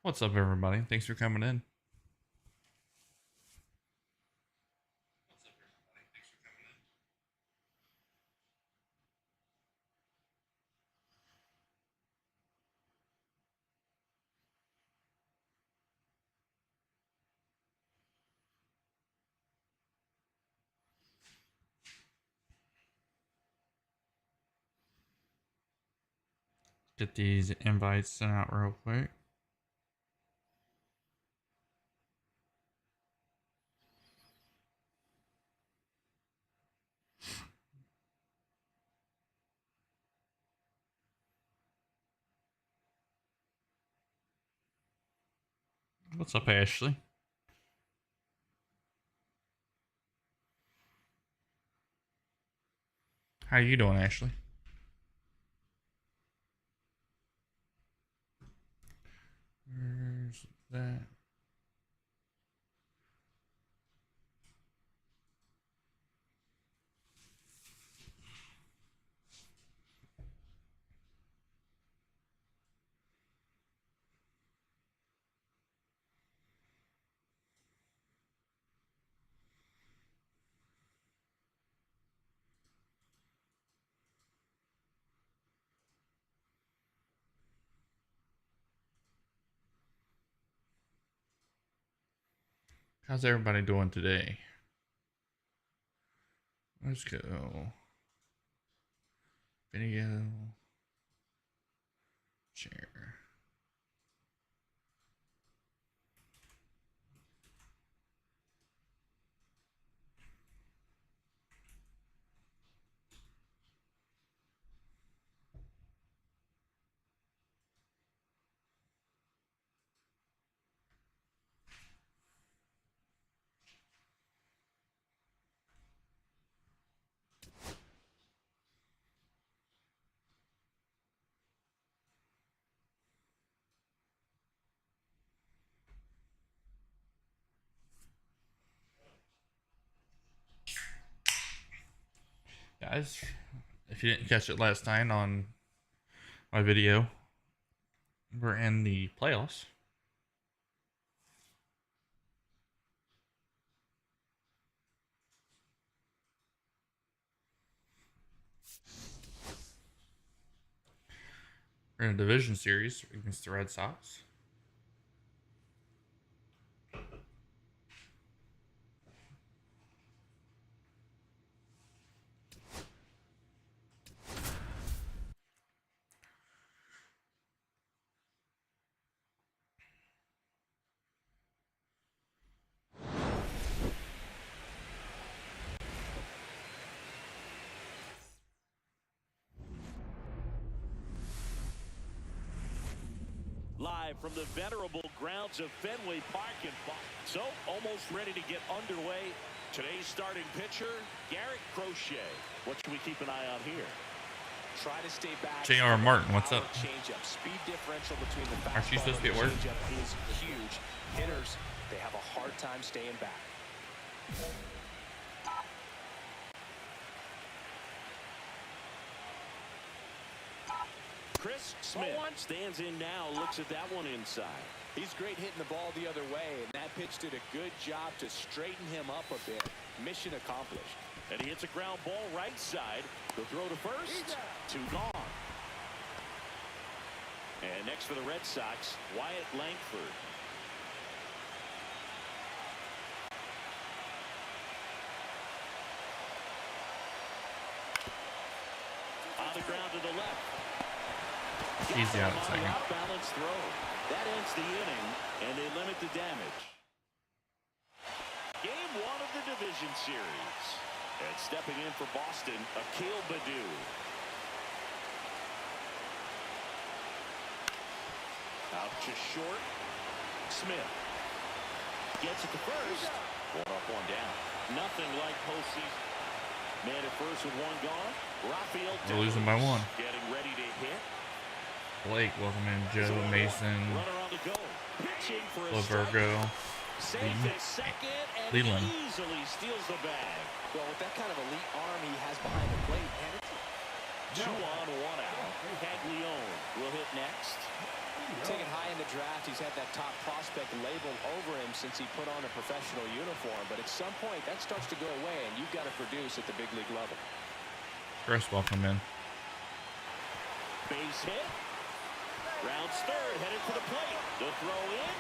What's up, everybody? Thanks for coming in. Get these invites sent out real quick. What's up, Ashley? How you doing, Ashley? Where's that? How's everybody doing today? Let's go. Video. Share. Guys, if you didn't catch it last night on my video, we're in the playoffs. We're in a division series against the Red Sox. Live from the venerable grounds of Fenway Park in Boston. So, almost ready to get underway. Today's starting pitcher, Garrett Crochet. What should we keep an eye on here? Try to stay back. J.R. Martin, what's up? Change-up. Speed differential between the fastball Aren't you supposed to be at and work? the change-up is huge. Hitters, they have a hard time staying back. Chris Smith stands in now, looks at that one inside. He's great hitting the ball the other way, and that pitch did a good job to straighten him up a bit. Mission accomplished. And he hits a ground ball right side. The throw to first, two gone. And next for the Red Sox, Wyatt Langford. On the ground to the left. Easy out of second. Balanced throw. That ends the inning, and they limit the damage. Game one of the division series. And stepping in for Boston, Akil Baddoo. Out to short. Smith gets it to first. One up, one down. Nothing like postseason. Man at first with one gone. Rafael We're losing by one. getting ready to hit. Blake, welcome in. Joe, Mason, Runner on the go. Pitching for a Lavergo, Safe at second, and Leland. easily steals the bag. Well, with that kind of elite arm he has behind the plate, and it's 2 on, 1 out. Caglione will hit next. Taken high in the draft, he's had that top prospect label over him since he put on a professional uniform. But at some point, that starts to go away, and you've got to produce at the big league level. Chris, welcome in. Base hit. Rounds third, headed for the plate. The throw in.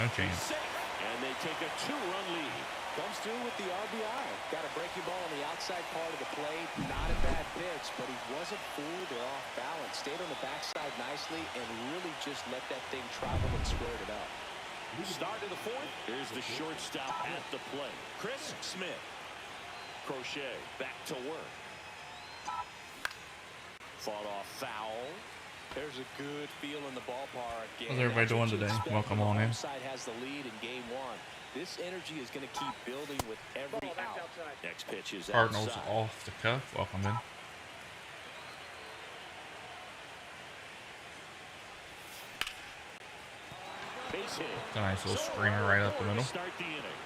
No chance. Safe. And they take a 2-run lead. Comes through with the RBI. Got a breaking ball on the outside part of the plate. Not a bad pitch, but he wasn't fooled or off balance. Stayed on the backside nicely and really just let that thing travel and squared it up. Start of the fourth. Here's the shortstop at the plate. Chris Smith. Crochet back to work. Fought off foul. There's a good feel in the ballpark. How's everybody doing today? Welcome on in. Side has the lead in game one. This energy is going to keep building with every out. Next pitch is Cardinals outside. off the cuff. Welcome in. Base hit. It's a nice little screener right up the middle. Start the inning.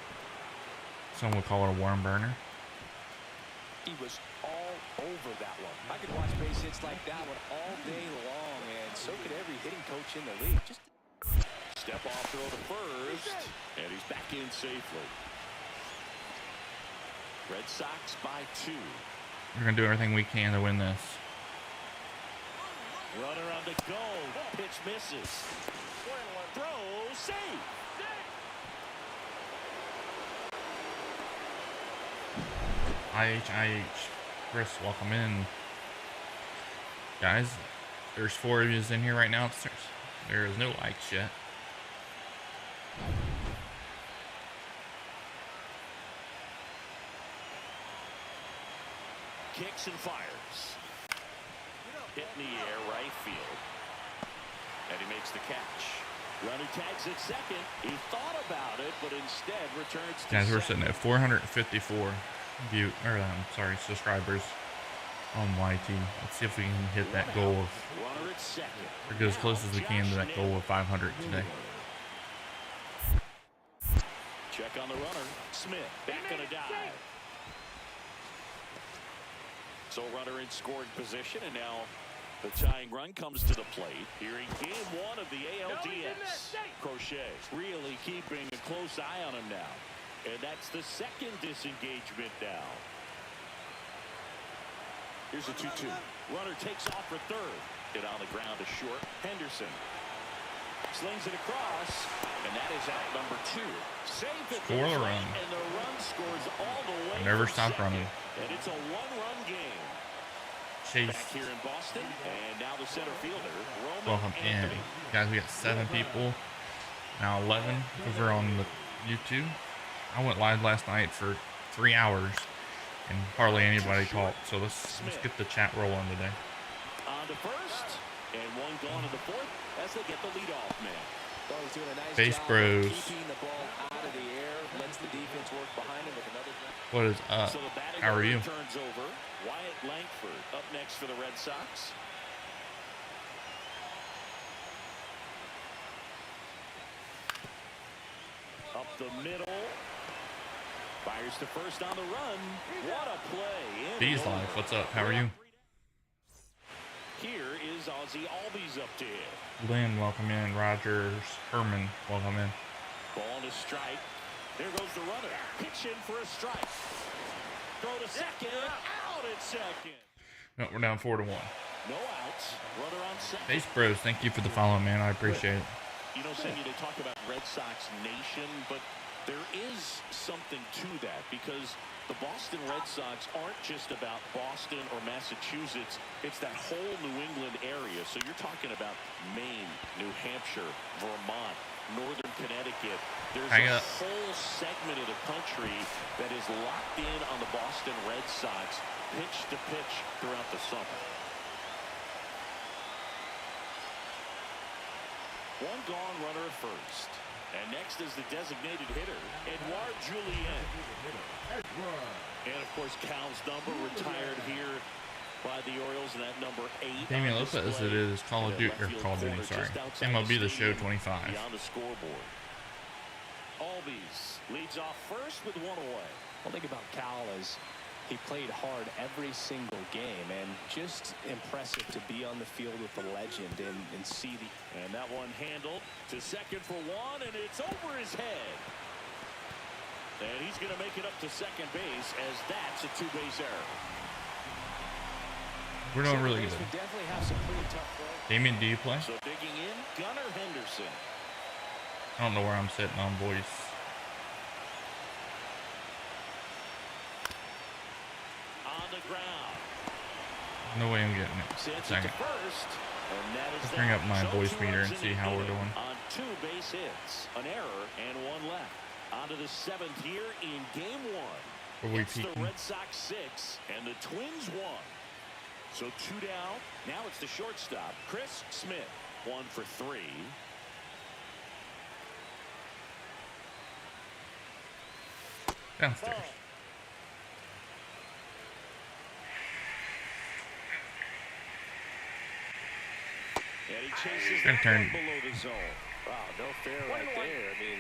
Some would call it a worm burner. He was all over that one. I could watch base hits like that one all day long, and so could every hitting coach in the league. Just step off throw to first, and he's back in safely. Red Sox by 2. We're going to do everything we can to win this. Runner on the go. Pitch misses. Throw safe. IH. Chris, welcome in. Guys, there's 4 of you in here right now. There is no likes yet. Kicks and fires. Hit in the air, right field. And he makes the catch. Runner tags at second. He thought about it, but instead returns to Guys, we're second. sitting at 454 subscribers on YT. Let's see if we can hit that goal of, Runner at second. or get as close as we can to that goal of 500 today. Check on the runner. Smith back on a dive. So runner in scoring position, and now the tying run comes to the plate here in game 1 of the ALDS. Crochet really keeping a close eye on him now. And that's the second disengagement now. Here's a 2-2. Runner takes off for third. Hit on the ground to short. Henderson slings it across, and that is out number 2. Saved at Score the plate, run. and the run scores all the way. Never from stop second. running. And it's a 1-run game. Chase, Back here in Boston, and now the center fielder, Roman welcome in. Anthony. Guys, we got 7 people. Now 11 over on the YouTube. I went live last night for 3 hours, and hardly anybody talked. So let's get the chat rolling today. On to first, and one gone in the fourth as they get the leadoff man. well, he's doing a nice Base job Bros. of keeping the ball out of the air. Lets the defense work behind him with another. What is up? So the batting How are you? order turns over. Wyatt Langford up next for the Red Sox. Up the middle. Fires to first on the run. What a play. Bees Life, what's up? How are you? Here is Ozzie Albies up to hit. Lynn, welcome in. Rogers, Herman, welcome in. Ball to strike. There goes the runner. Pitch in for a strike. Throw to second. Out at second. No, we're down 4-1. No outs. Runner on second. Base Bros, thank you for the follow, man. I appreciate it. You know, Cindy, they talk about Red Sox Nation, but there is something to that because the Boston Red Sox aren't just about Boston or Massachusetts. It's that whole New England area. So you're talking about Maine, New Hampshire, Vermont, Northern Connecticut. There's a whole segment of the country that is locked in on the Boston Red Sox pitch to pitch throughout the summer. One gone, runner at first. And next is the designated hitter, Edouard Julien. And of course, Cal's number retired here by the Orioles, and that number 8. Damian Lopez, it is Call of Duty, sorry. MLB The Show 25. Beyond the scoreboard. Albies leads off first with one away. One thing about Cal is He played hard every single game, and just impressive to be on the field with the legend and see the... And that one handled to second for one, and it's over his head. And he's going to make it up to second base, as that's a two-base error. We're doing really good. Definitely have some pretty tough throws. Damien, do you play? So digging in, Gunnar Henderson. I don't know where I'm sitting on voice. On the ground. No way I'm getting it. Second. Let's bring up my voice meter and see how we're doing. On two base hits, an error, and one left. On to the seventh here in game one. Are we It's the peaking? Red Sox 6 and the Twins 1. So two down. Now it's the shortstop, Chris Smith. 1 for 3. Downstairs. And he chases Good that turn. one below the zone. Wow, no fair right there. I mean,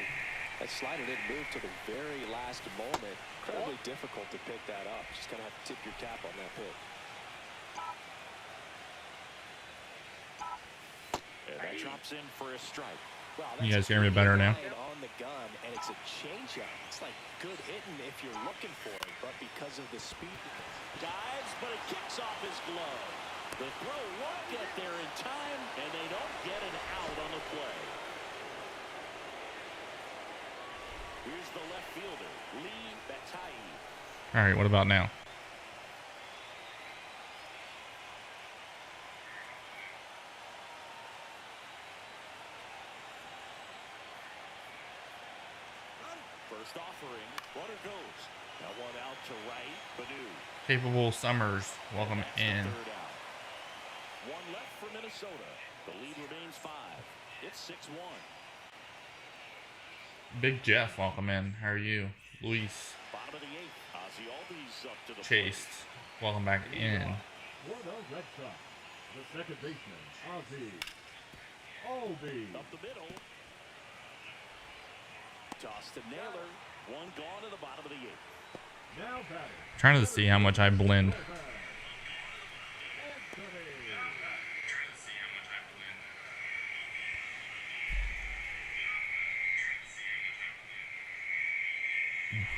that slider didn't move to the very last moment. Incredibly difficult to pick that up. Just going to have to tip your cap on that pick. And that drops in for a strike. Wow, You guys hear me better now? On the gun, and it's a changeup. It's like good hitting if you're looking for it, but because of the speed. Dives, but it kicks off his glove. The throw won't get there in time, and they don't get an out on the play. Here's the left fielder, Lee Bataille. All right, what about now? First offering, runner goes. Now one out to right, Badu. Capable Summers, welcome That's the in. third out. One left for Minnesota. The lead remains 5. It's 6-1. Big Jeff, welcome in. How are you? Luis Bottom of the 8th. Ozzy Albies up to the Chased, welcome back in. For the Red Sox, the second baseman, Ozzy Albies. plate. Up the middle. Toss to Naylor. One gone to the bottom of the 8th. Now batting. Trying to see how much I blend.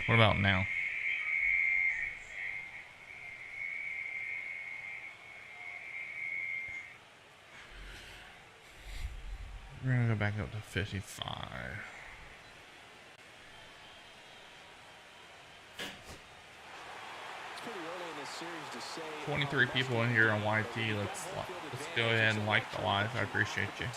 What about now? We're gonna go back up to 55. It's pretty early in this series to say 23 people in here on YT. Let's go ahead and like the live. I appreciate you.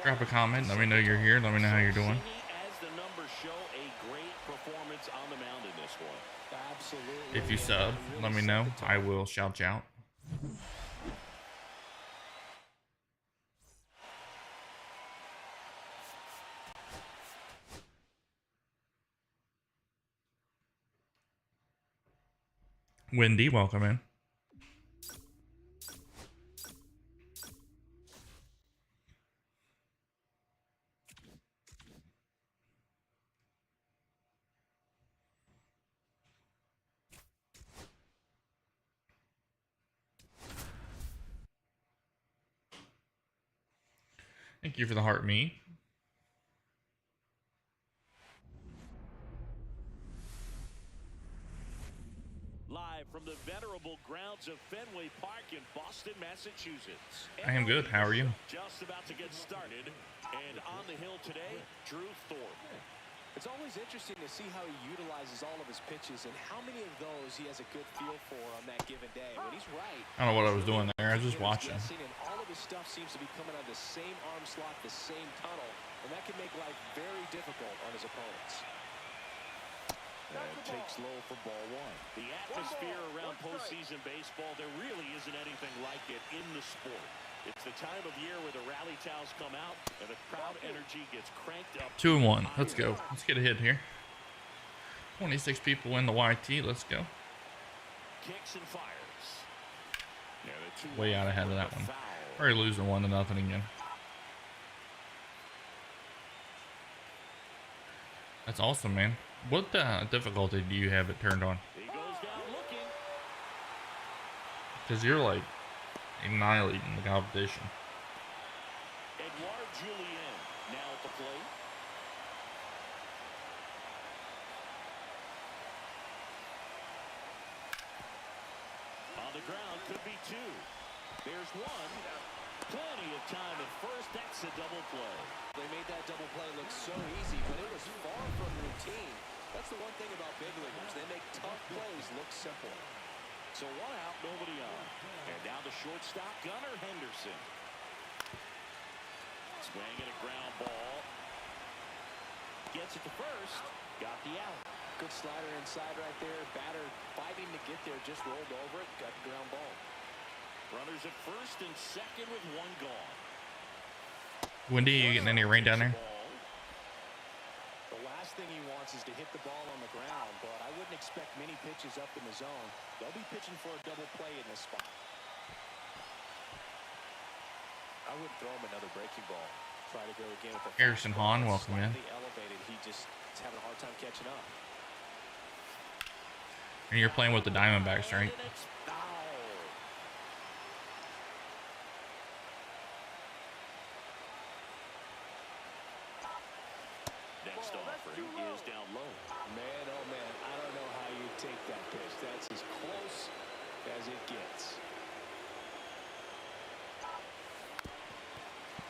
Drop a comment. Let me know you're here. Let me know how you're doing. As the numbers show, a great performance on the mound in this one. Absolutely. If you sub, let me know. I will shout you out. Wendy, welcome in. Thank you for the heart, me. Live from the venerable grounds of Fenway Park in Boston, Massachusetts. I am good. How are you? Just about to get started. And on the hill today, Drew Thorpe. It's always interesting to see how he utilizes all of his pitches and how many of those he has a good feel for on that given day. When he's right, I don't know what I was doing there. I was just watching. and all of his stuff seems to be coming on the same arm slot, the same tunnel, and that can make life very difficult on his opponents. And takes low for ball 1. The atmosphere around postseason baseball, there really isn't anything like it in the sport. It's the time of year where the rally towels come out and the crowd energy gets cranked up. 2-1. Let's go. Let's get a hit here. 26 people in the YT. Let's go. Kicks and fires. Yeah, the 2-1 Way out ahead of that one. foul. Already losing 1-0 again. That's awesome, man. What difficulty do you have it turned on? He goes down Because you're like annihilating the competition. Edouard Julien now at the plate. On the ground, could be two. There's one. Plenty of time at first. That's a double play. They made that double play look so easy, but it was far from routine. That's the one thing about big leaguers. They make tough plays look simple. So one out, nobody on. And down to shortstop, Gunnar Henderson. Swing at a ground ball. Gets it to first. Got the out. Good slider inside right there. Batter fighting to get there, just rolled over it. Got the ground ball. Runners at first and second with one gone. Wendy, you getting any rain down there? The last thing he wants is to hit the ball on the ground, but I wouldn't expect many pitches up in the zone. They'll be pitching for a double play in this spot. I wouldn't throw him another breaking ball. Try to go again with the Harrison Hahn, welcome in. Elevated. He just is having a hard time catching up. And you're playing with the Diamondbacks, right? And it's foul. Next offering is down low. Man, oh man, I don't know how you take that pitch. That's as close as it gets.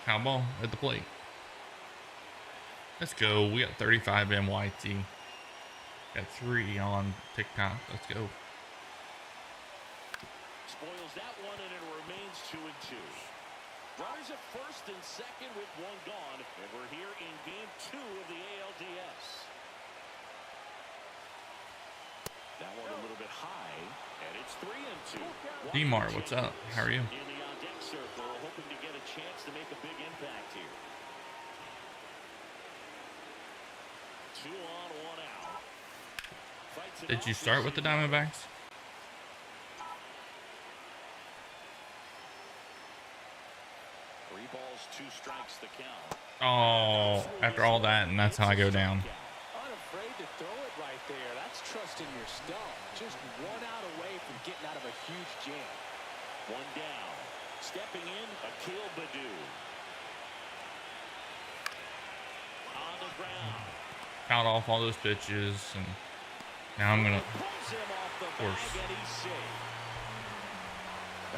Foul ball at the plate. Let's go. We got 35 MYT. Got 3 on TikTok. Let's go. Spoils that one, and it remains 2-2. Runners at first and second with one gone, and we're here in game 2 of the ALDS. That one a little bit high, and it's 3-2. D-Mar, what's up? How are you? In the on-deck circle, hoping to get a chance to make a big impact here. 2 on, 1 out. Did you start with the Diamondbacks? 3 balls, 2 strikes to count. Oh, after all that, and that's how I go down. Unafraid to throw it right there. That's trusting your stuff. Just 1 out away from getting out of a huge jam. 1 down. Stepping in, Akil Baddoo. On the ground. Fouled off all those pitches, and now I'm gonna, Pulls him off the of course. bag, and he's safe.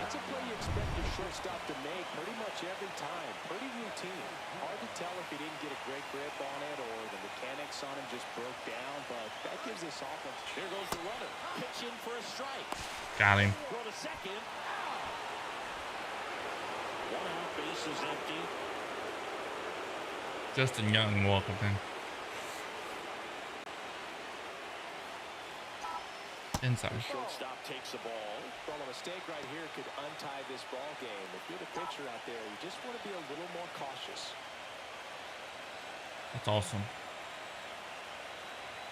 That's a play you expect your shortstop to make pretty much every time. Pretty routine. Hard to tell if he didn't get a great grip on it or the mechanics on him just broke down, but that gives this offense. Here goes the runner. Pitch in for a strike. Got him. Go to second. 1 out, base is empty. Justin Young, welcome in. Inside. Shortstop takes the ball. Well, a mistake right here could untie this ball game. If you're the pitcher out there, you just want to be a little more cautious. That's awesome.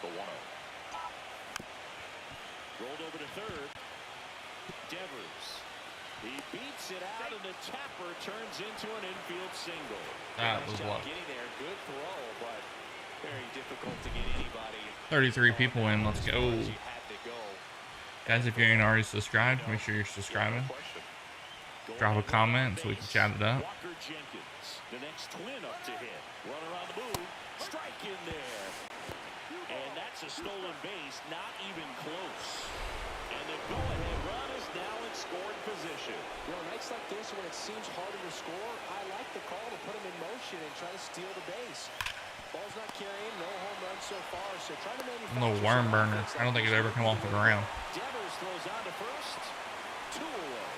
The 1-0. Rolled over to third. Devers. He beats it out, and the tapper turns into an infield single. That Nice was job luck. getting there. Good throw, but very difficult to get anybody. 33 people in. Let's go. You had to go. Guys, if you ain't already subscribed, make sure you're subscribing. Drop a comment so we can chat it up. Walker Jenkins, the next twin up to hit. Runner on the move. Strike in there. And that's a stolen base, not even close. And the go-ahead run is now in scoring position. You know, nights like this when it seems harder to score, I like the call to put him in motion and try to steal the base. Ball's not carrying, no home runs so far, so try to manufacture. Little worm burner. I don't think it'd ever come off the ground. Devers throws on to first. 2 away.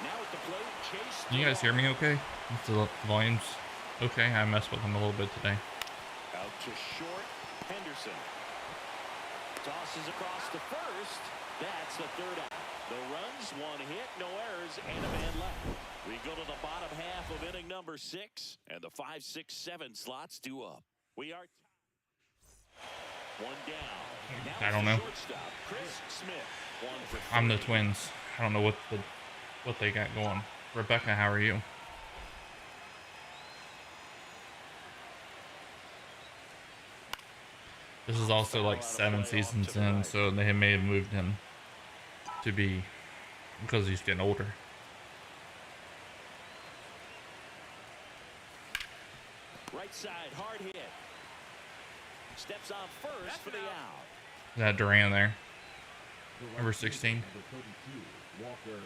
Now at the plate, Chase. Can you guys hear me okay? Is the volumes okay? I messed with them a little bit today. Out to short, Henderson. Tosses across to first. That's the 3rd out. The runs, 1 hit, no errors, and a man left. We go to the bottom half of inning number 6, and the 5, 6, 7 slots due up. We are 1 down. Now I don't know. shortstop, Chris Smith. 1 for 3. I'm the Twins. I don't know what they got going. Rebecca, how are you? This is also like 7 seasons in, so they may have moved him to be Because he's getting older. Right side, hard hit. Steps on first for the out. Is that Duran there? Number 16. Number 32, Walker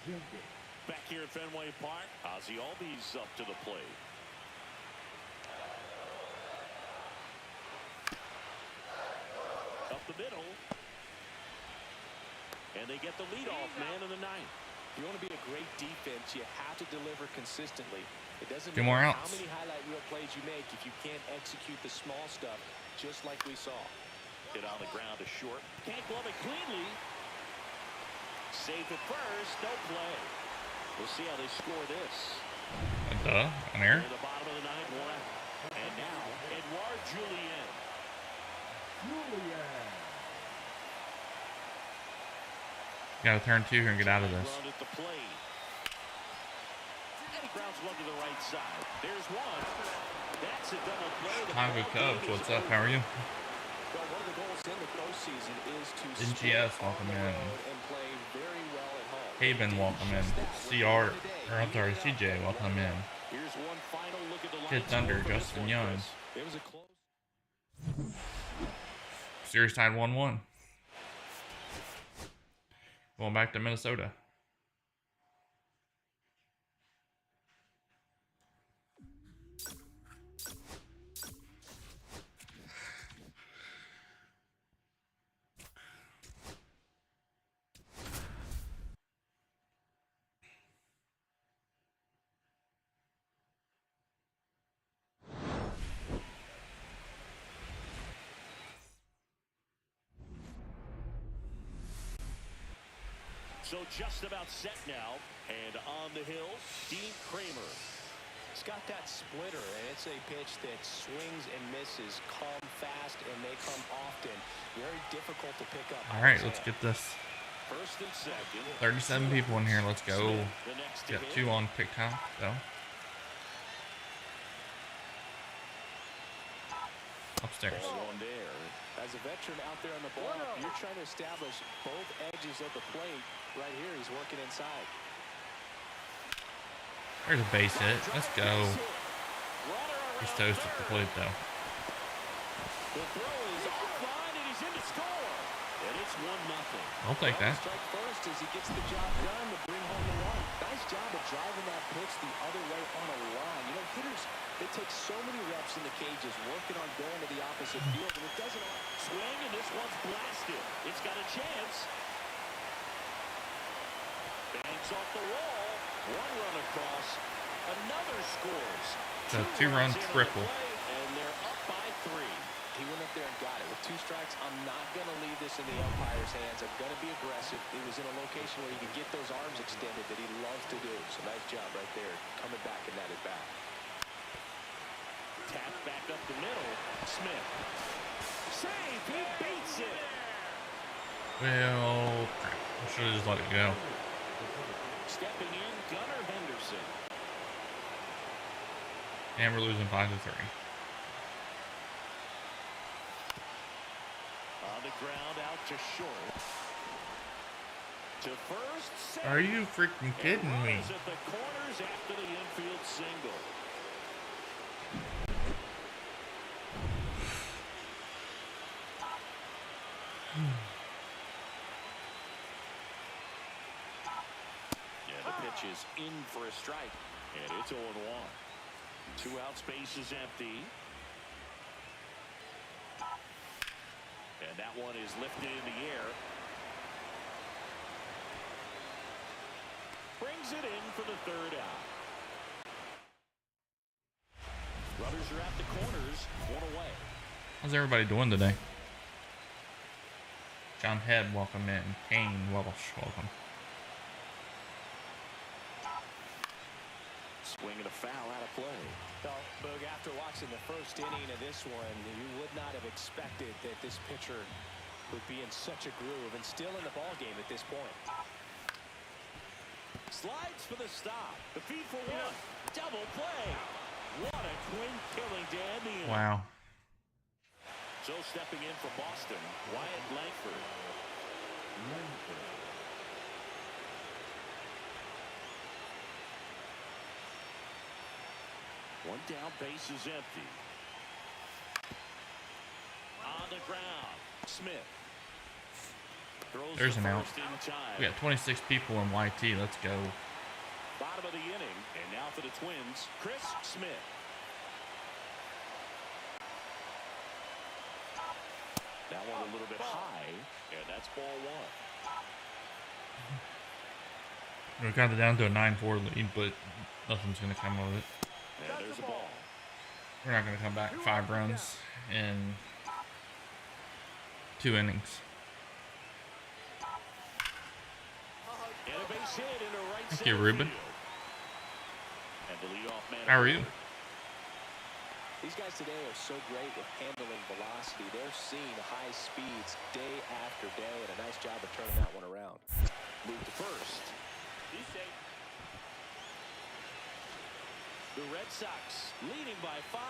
Jenkins. Back here at Fenway Park, Ozzie Albies up to the plate. Up the middle. And they get the leadoff man in the ninth. If you want to be a great defense, you have to deliver consistently. It doesn't Two more matter how outs. many highlight reel plays you make if you can't execute the small stuff, just like we saw. Hit on the ground to short. Can't glove it cleanly. Safe at first. No play. We'll see how they score this. An error. To the bottom of the ninth, one out. And now, Edouard Julien. Julian. Gotta turn 2 here and get out of this. Run at the plate. And he grounds one to the right side. There's one. That's a double play. The Chicago ball Cubs, game is what's up? over. How are you? Well, one of the goals in the postseason is to NGS, score on welcome the in. road and play very well at home. Haven, welcome in. CR, or I'm sorry, CJ, welcome in. Here's one final look at the Kid line Thunder, score for this Justin one, Young. Chris. It was a close. Series tied 1-1. Going back to Minnesota. So just about set now. And on the hill, Dean Kramer. He's got that splitter, and it's a pitch that swings and misses, come fast, and they come often. Very difficult to pick up. All right, let's get this. First and second. 37 people in here. Let's go. The next to Got hit. 2 on TikTok, though. Upstairs. Ball one there. As a veteran out there on the ball, you're trying to establish both edges of the plate. Right here, he's working inside. There's a base hit. Let's go. He's toast at the plate, though. The throw is offline, and he's in to score. And it's 1-0. I'll take that. Strike first as he gets the job done to bring home the run. Nice job of driving that pitch the other way on a line. You know, hitters, they take so many reps in the cages working on going to the opposite field, and it doesn't Swing, and this one's blasted. It's got a chance. Bangs off the wall. One run across. Another scores. It's a 2-run triple. And they're up by 3. He went up there and got it. With 2 strikes, I'm not going to leave this in the umpire's hands. I'm going to be aggressive. It was in a location where he could get those arms extended that he loves to do. So nice job right there, coming back in that at bat. Tap back up the middle. Smith. Save. He beats it. Well, crap. I should have just let it go. Stepping in, Gunnar Henderson. And we're losing 5-3. On the ground, out to short. To first. Save. Are you freaking kidding me? Runners at the corners after the infield single. Yeah, the pitch is in for a strike, and it's 0-1. 2 outs, base is empty. And that one is lifted in the air. Brings it in for the 3rd out. Runners are at the corners, 1 away. How's everybody doing today? John Head, welcome in. Kane Welsh, welcome. Swing and a foul out of play. Well, Boog, after watching the first inning of this one, you would not have expected that this pitcher would be in such a groove and still in the ball game at this point. Slides for the stop. The feed for 1. Double play. What a twin killing to end the inning. Wow. So stepping in for Boston, Wyatt Langford. One down, base is empty. On the ground, Smith. Throws There's the an out. first in time. We got 26 people in YT. Let's go. Bottom of the inning, and now for the Twins, Chris Smith. That one a little bit high, and that's ball one. We got it down to a 9-4 lead, but nothing's going to come of it. And there's a ball. We're not going to come back 5 runs in 2 innings. And a base hit into right Thank you, center Ruben. field. And the leadoff man. How are you? These guys today are so great with handling velocity. They're seeing high speeds day after day, and a nice job of turning that one around. Move to first. He's safe. The Red Sox leading by 5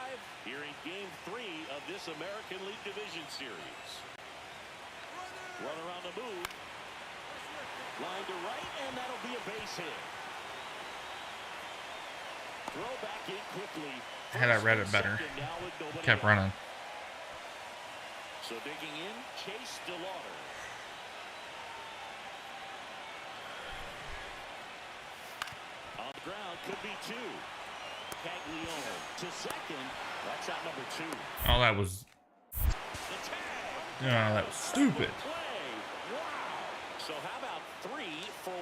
here in Game 3 of this American League Division Series. Runner on the move. Line to right, and that'll be a base hit. Throw back in quickly. Had I read it better, kept running. So digging in, Chase DeLauder. On the ground, could be 2. Caglione to second. That's out number 2. Oh, that was... The tag. Oh, that was stupid. Play. Wow. So how about 3 for 1?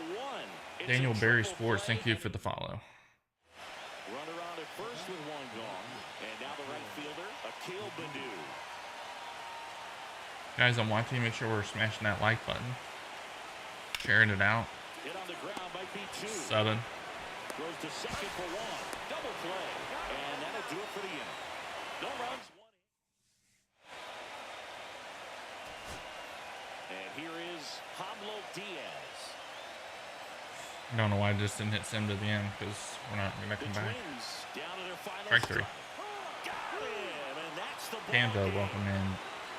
It's Daniel a Berry triple Sports, play. thank you for the follow. Runner on at first with 1 gone. And now the right fielder, Akil Baddoo. Guys on YT, make sure we're smashing that like button. Sharing it out. Hit on the ground might be 2. 7. Goes to second for 1. Double play. And that'll do it for the inning. No runs, 1 in. And here is Pablo Diaz. I don't know why I just didn't hit send to the end, because we're not going to The come back. Twins down to their final Strike 3. Got him, and that's the ball Panda, game. welcome in.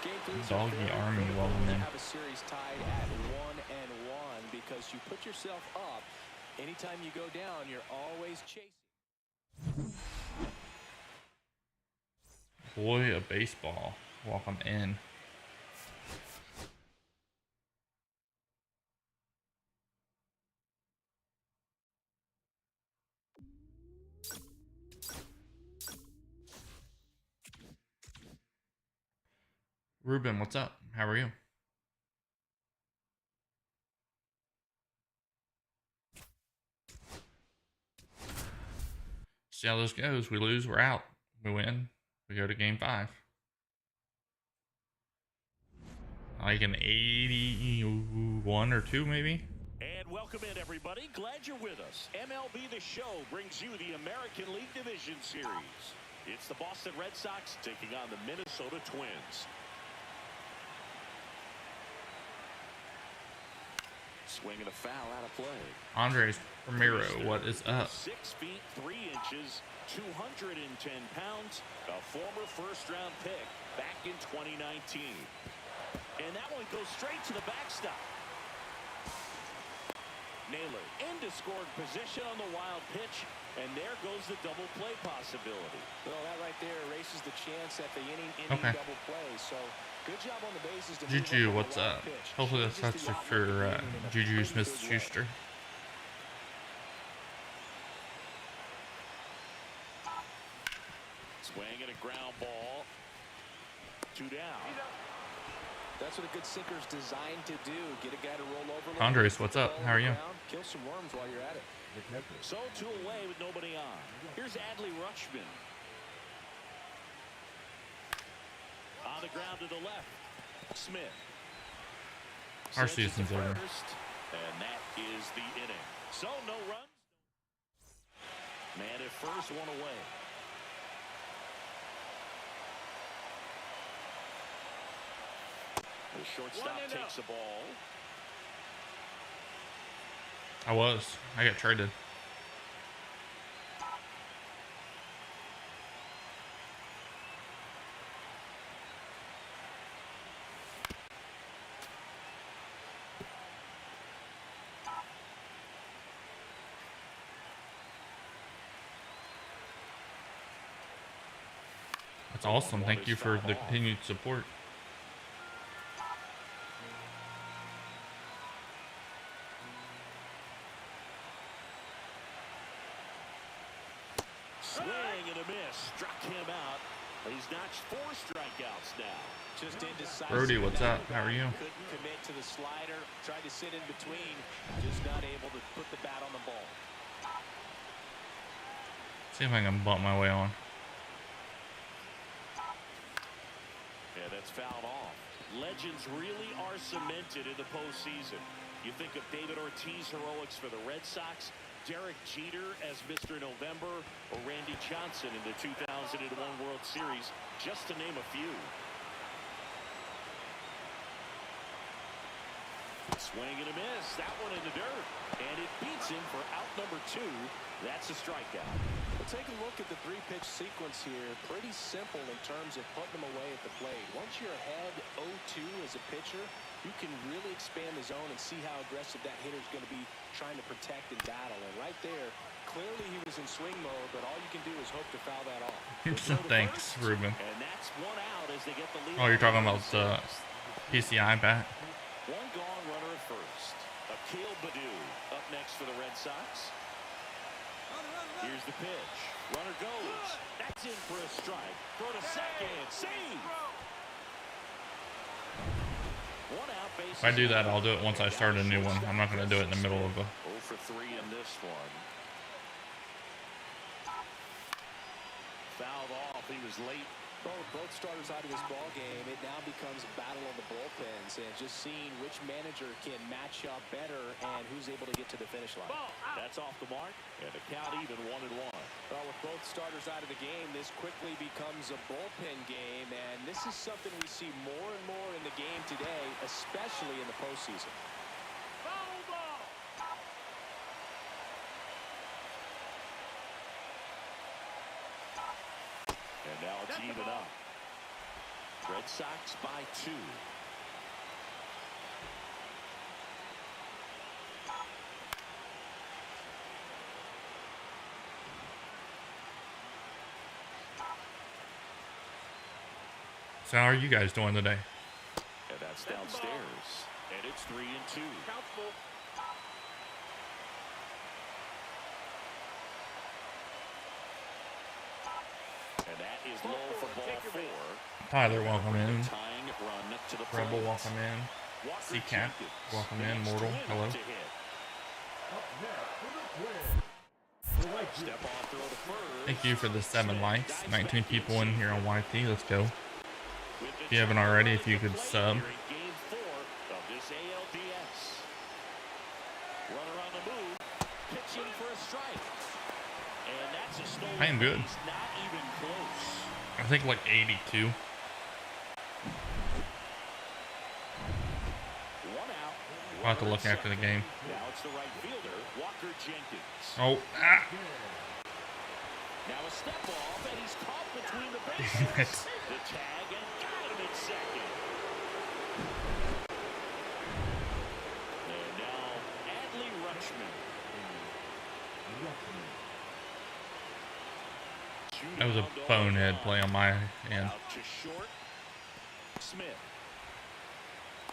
Game 3 is Doggy very Army, critical welcome when you in. have a series tied at 1-1 because you put yourself up. Anytime you go down, you're always chasing. Boy, a baseball. Welcome in. Ruben, what's up? How are you? See how this goes. We lose, we're out. We win, we go to game 5. Like an 81 or 2 maybe. And welcome in, everybody. Glad you're with us. MLB The Show brings you the American League Division Series. It's the Boston Red Sox taking on the Minnesota Twins. Swinging a foul out of play. Andres Ramiro, what is up? 6 feet 3 inches, 210 pounds, a former first-round pick back in 2019. And that one goes straight to the backstop. Naylor into scoring position on the wild pitch, and there goes the double play possibility. Well, that right there erases the chance at the inning Okay. double play. So good job on the bases. To Juju, move what's the wild up? pitch. Hopefully that's Changes the touch outlook of for the inning in a Juju pretty Smith-Schuster. good way. Swing and a ground ball. 2 down. That's what a good sinker's designed to do. Get a guy to roll over. Andres, what's up? How are you? Kill some worms while you're at it. So 2 away with nobody on. Here's Adley Rutschman. On the ground to the left. Smith. Our Sends it to season's over. first, and that is the inning. So no runs. Man at first, 1 away. The shortstop takes the ball. I got traded. That's awesome. Thank you for the continued support. Swing and a miss. Struck him out. He's notched 4 strikeouts now. Just indecisive. Brody, what's up? How are you? Couldn't commit to the slider. Tried to sit in between. Just not able to put the bat on the ball. See if I can bump my way on. Yeah, that's fouled off. Legends really are cemented in the postseason. You think of David Ortiz heroics for the Red Sox, Derek Jeter as Mr. November, or Randy Johnson in the 2001 World Series, just to name a few. Swing and a miss. That one in the dirt. And it beats him for out number 2. That's a strikeout. Well, take a look at the 3-pitch sequence here. Pretty simple in terms of putting them away at the plate. Once you're ahead 0-2 as a pitcher, you can really expand the zone and see how aggressive that hitter is going to be trying to protect and battle. And right there, clearly he was in swing mode, but all you can do is hope to foul that off. Thanks, Ruben. And that's one out as they get the lead. Oh, you're talking about the PCI bat? One gone, runner at first. Akil Baddoo up next for the Red Sox. Here's the pitch. Runner goes. That's in for a strike. Throw to second. Save. One out, base. If I do that, I'll do it once I start a new one. I'm not going to do it in the middle of a... 0 for 3 in this one. Fouled off. He was late. Both starters out of this ball game. It now becomes a battle of the bullpens and just seeing which manager can match up better and who's able to get to the finish line. That's off the mark, and the count even 1-1. Well, with both starters out of the game, this quickly becomes a bullpen game, and this is something we see more and more in the game today, especially in the postseason. And now it's even up. Red Sox by 2. So how are you guys doing today? And that's downstairs. And it's 3-2. And that is low for ball 4. Tyler, welcome in. Tying run to the Rebel, plate. welcome in. Walker C-Cap, Jenkins. welcome in. Next Mortal, win hello. to hit. Up next for the Twins, the right field. Step off throw to first. Thank you for the 7 likes. 19 people in here on YT. Let's go. With the If you haven't already, if you could sub. Here in Game 4 of this ALDS. Runner on the move, pitching for a strike, and that's a stolen I am good. base, not even close. I think like 82. One out. I'll have to look after the game. Now it's the right fielder, Walker Jenkins. Oh, ah! Now a step off, and he's caught between the Damn it. bases. The tag and got him at second. And now Adley Rutschman. That was a bonehead play on my end. Out to short. Smith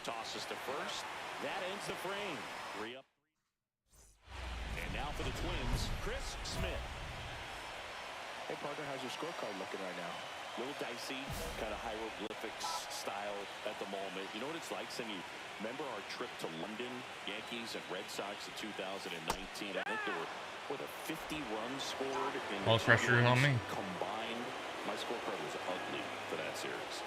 tosses to first. That ends the frame. 3 up. And now for the Twins, Chris Smith. Hey, partner, how's your scorecard looking right now? Little dicey, kind of hieroglyphics style at the moment. You know what it's like? Remember our trip to London, Yankees and Red Sox in 2019? I think there were, what, a 50 runs scored in All the pressure is on me. combined. My scorecard was ugly for that series.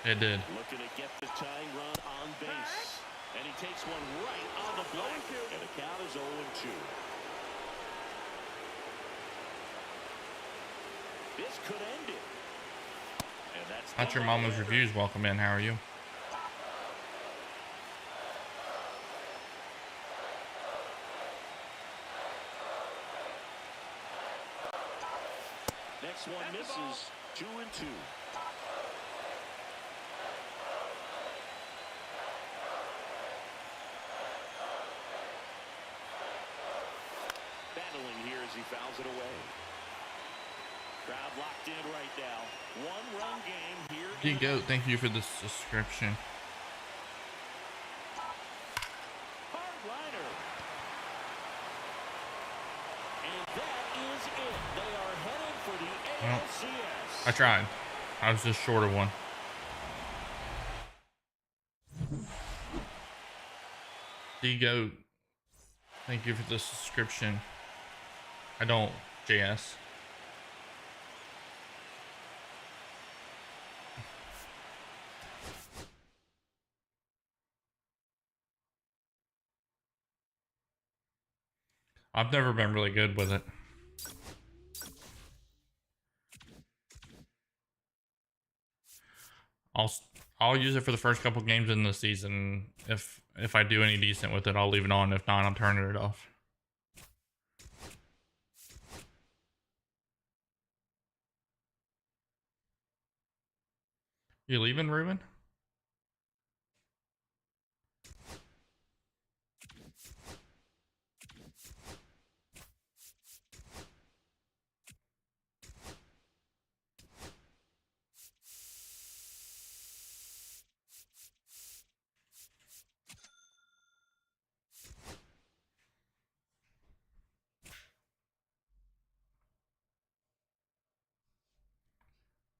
It did. Looking to get the tying run on base. And he takes one right on the block. And the count is 0-2. This could end it. And that's Not your mama's reviews. Welcome in. How are you? Next one misses. 2-2. Battling here as he fouls it away. Crowd locked in right now. One-run game here. D-Goat, thank you for the subscription. Hardliner. And that is it. They are headed for the Well, ALCS. I tried. I was just short of one. D-Goat, thank you for the subscription. I don't, JS. I've never been really good with it. I'll use it for the first couple games in the season. If I do any decent with it, I'll leave it on. If not, I'm turning it off. You leaving, Ruben?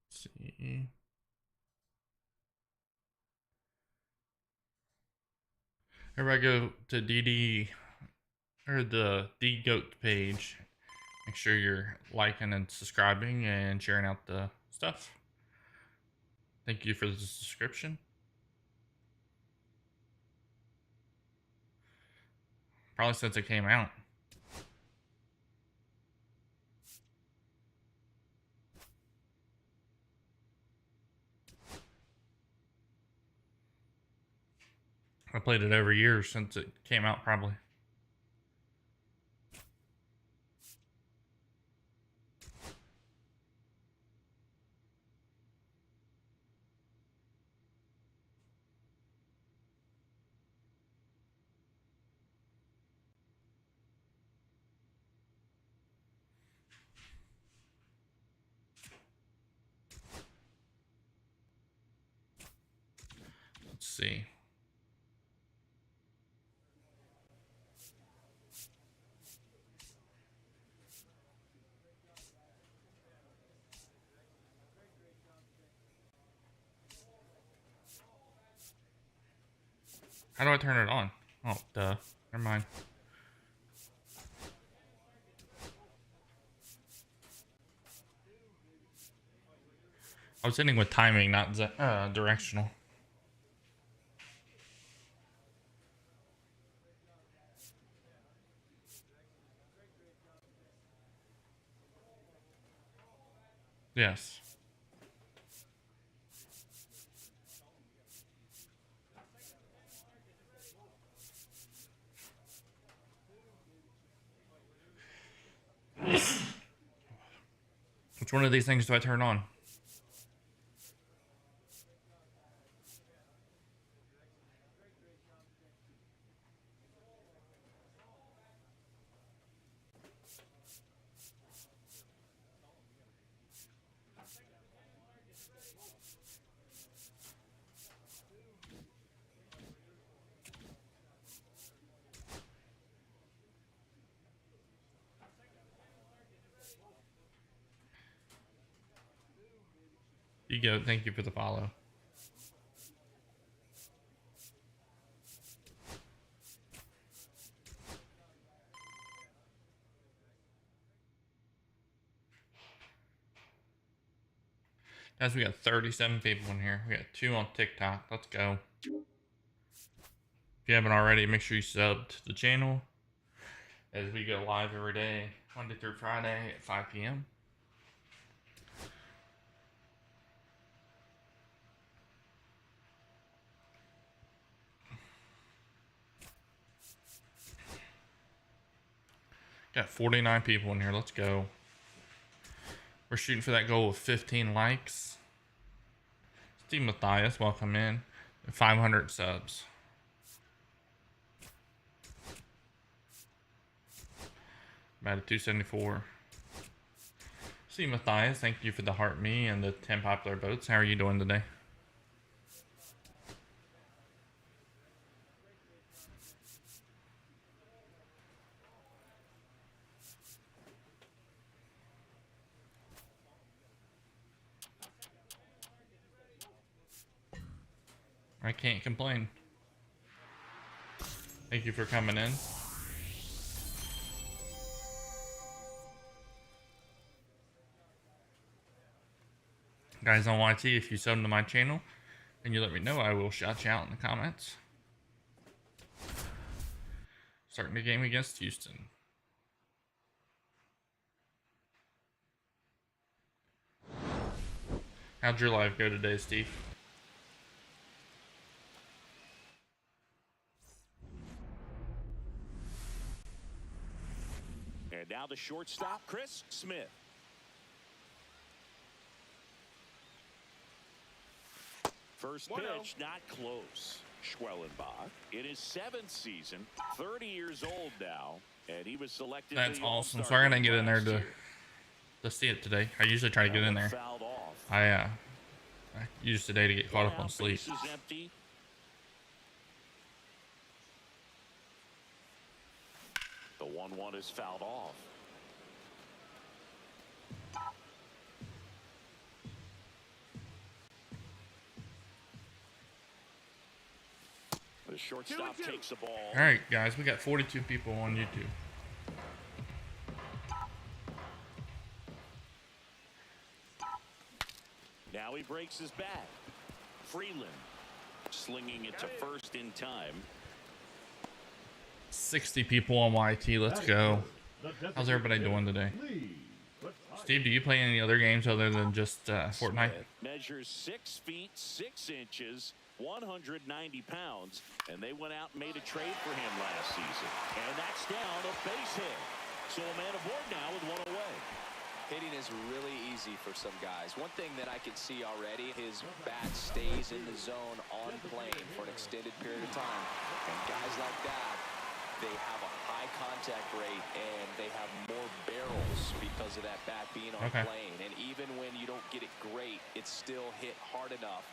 Let's see. Everybody go to DD or the D-Goat page. Make sure you're liking and subscribing and sharing out the stuff. Thank you for the subscription. Probably since it came out. I played it every year since it came out, probably. Let's see. How do I turn it on? Oh, duh. Never mind. I was hitting with timing, not directional. Yes. Which one of these things do I turn on? You go. Thank you for the follow. Guys, we got 37 people in here. We got 2 on TikTok. Let's go. If you haven't already, make sure you sub to the channel as we go live every day, Monday through Friday at 5 p.m. Got 49 people in here. Let's go. We're shooting for that goal of 15 likes. Steve Matthias, welcome in. 500 subs. I'm at 274. See Matthias, thank you for the heart me and the 10 popular votes. How are you doing today? I can't complain. Thank you for coming in. Guys on YT, if you sub to my channel and you let me know, I will shout you out in the comments. Starting the game against Houston. How'd your live go today, Steve? And now the shortstop, Chris Smith. First pitch, not close. Schwellenbach in his 7th season, 30 years old now, and he was selected. That's awesome. Sorry I didn't get in there to see it today. I usually try to get in there. I used today to get caught up on sleep. Empty. The 1-1 is fouled off. The shortstop takes the ball. All right, guys, we got 42 people on YouTube. Now he breaks his bat. Freeland slinging it to first in time. 60 people on YT. Let's go. How's everybody doing today? Steve, do you play any other games other than just Fortnite? Measures 6 feet 6 inches, 190 pounds, and they went out and made a trade for him last season. And that's down a base hit. So a man aboard now with one away. Hitting is really easy for some guys. One thing that I can see already, his bat stays in the zone on plane for an extended period of time. And guys like that, they have a high contact rate and they have more barrels because of that bat being on plane. And even when you don't get it great, it's still hit hard enough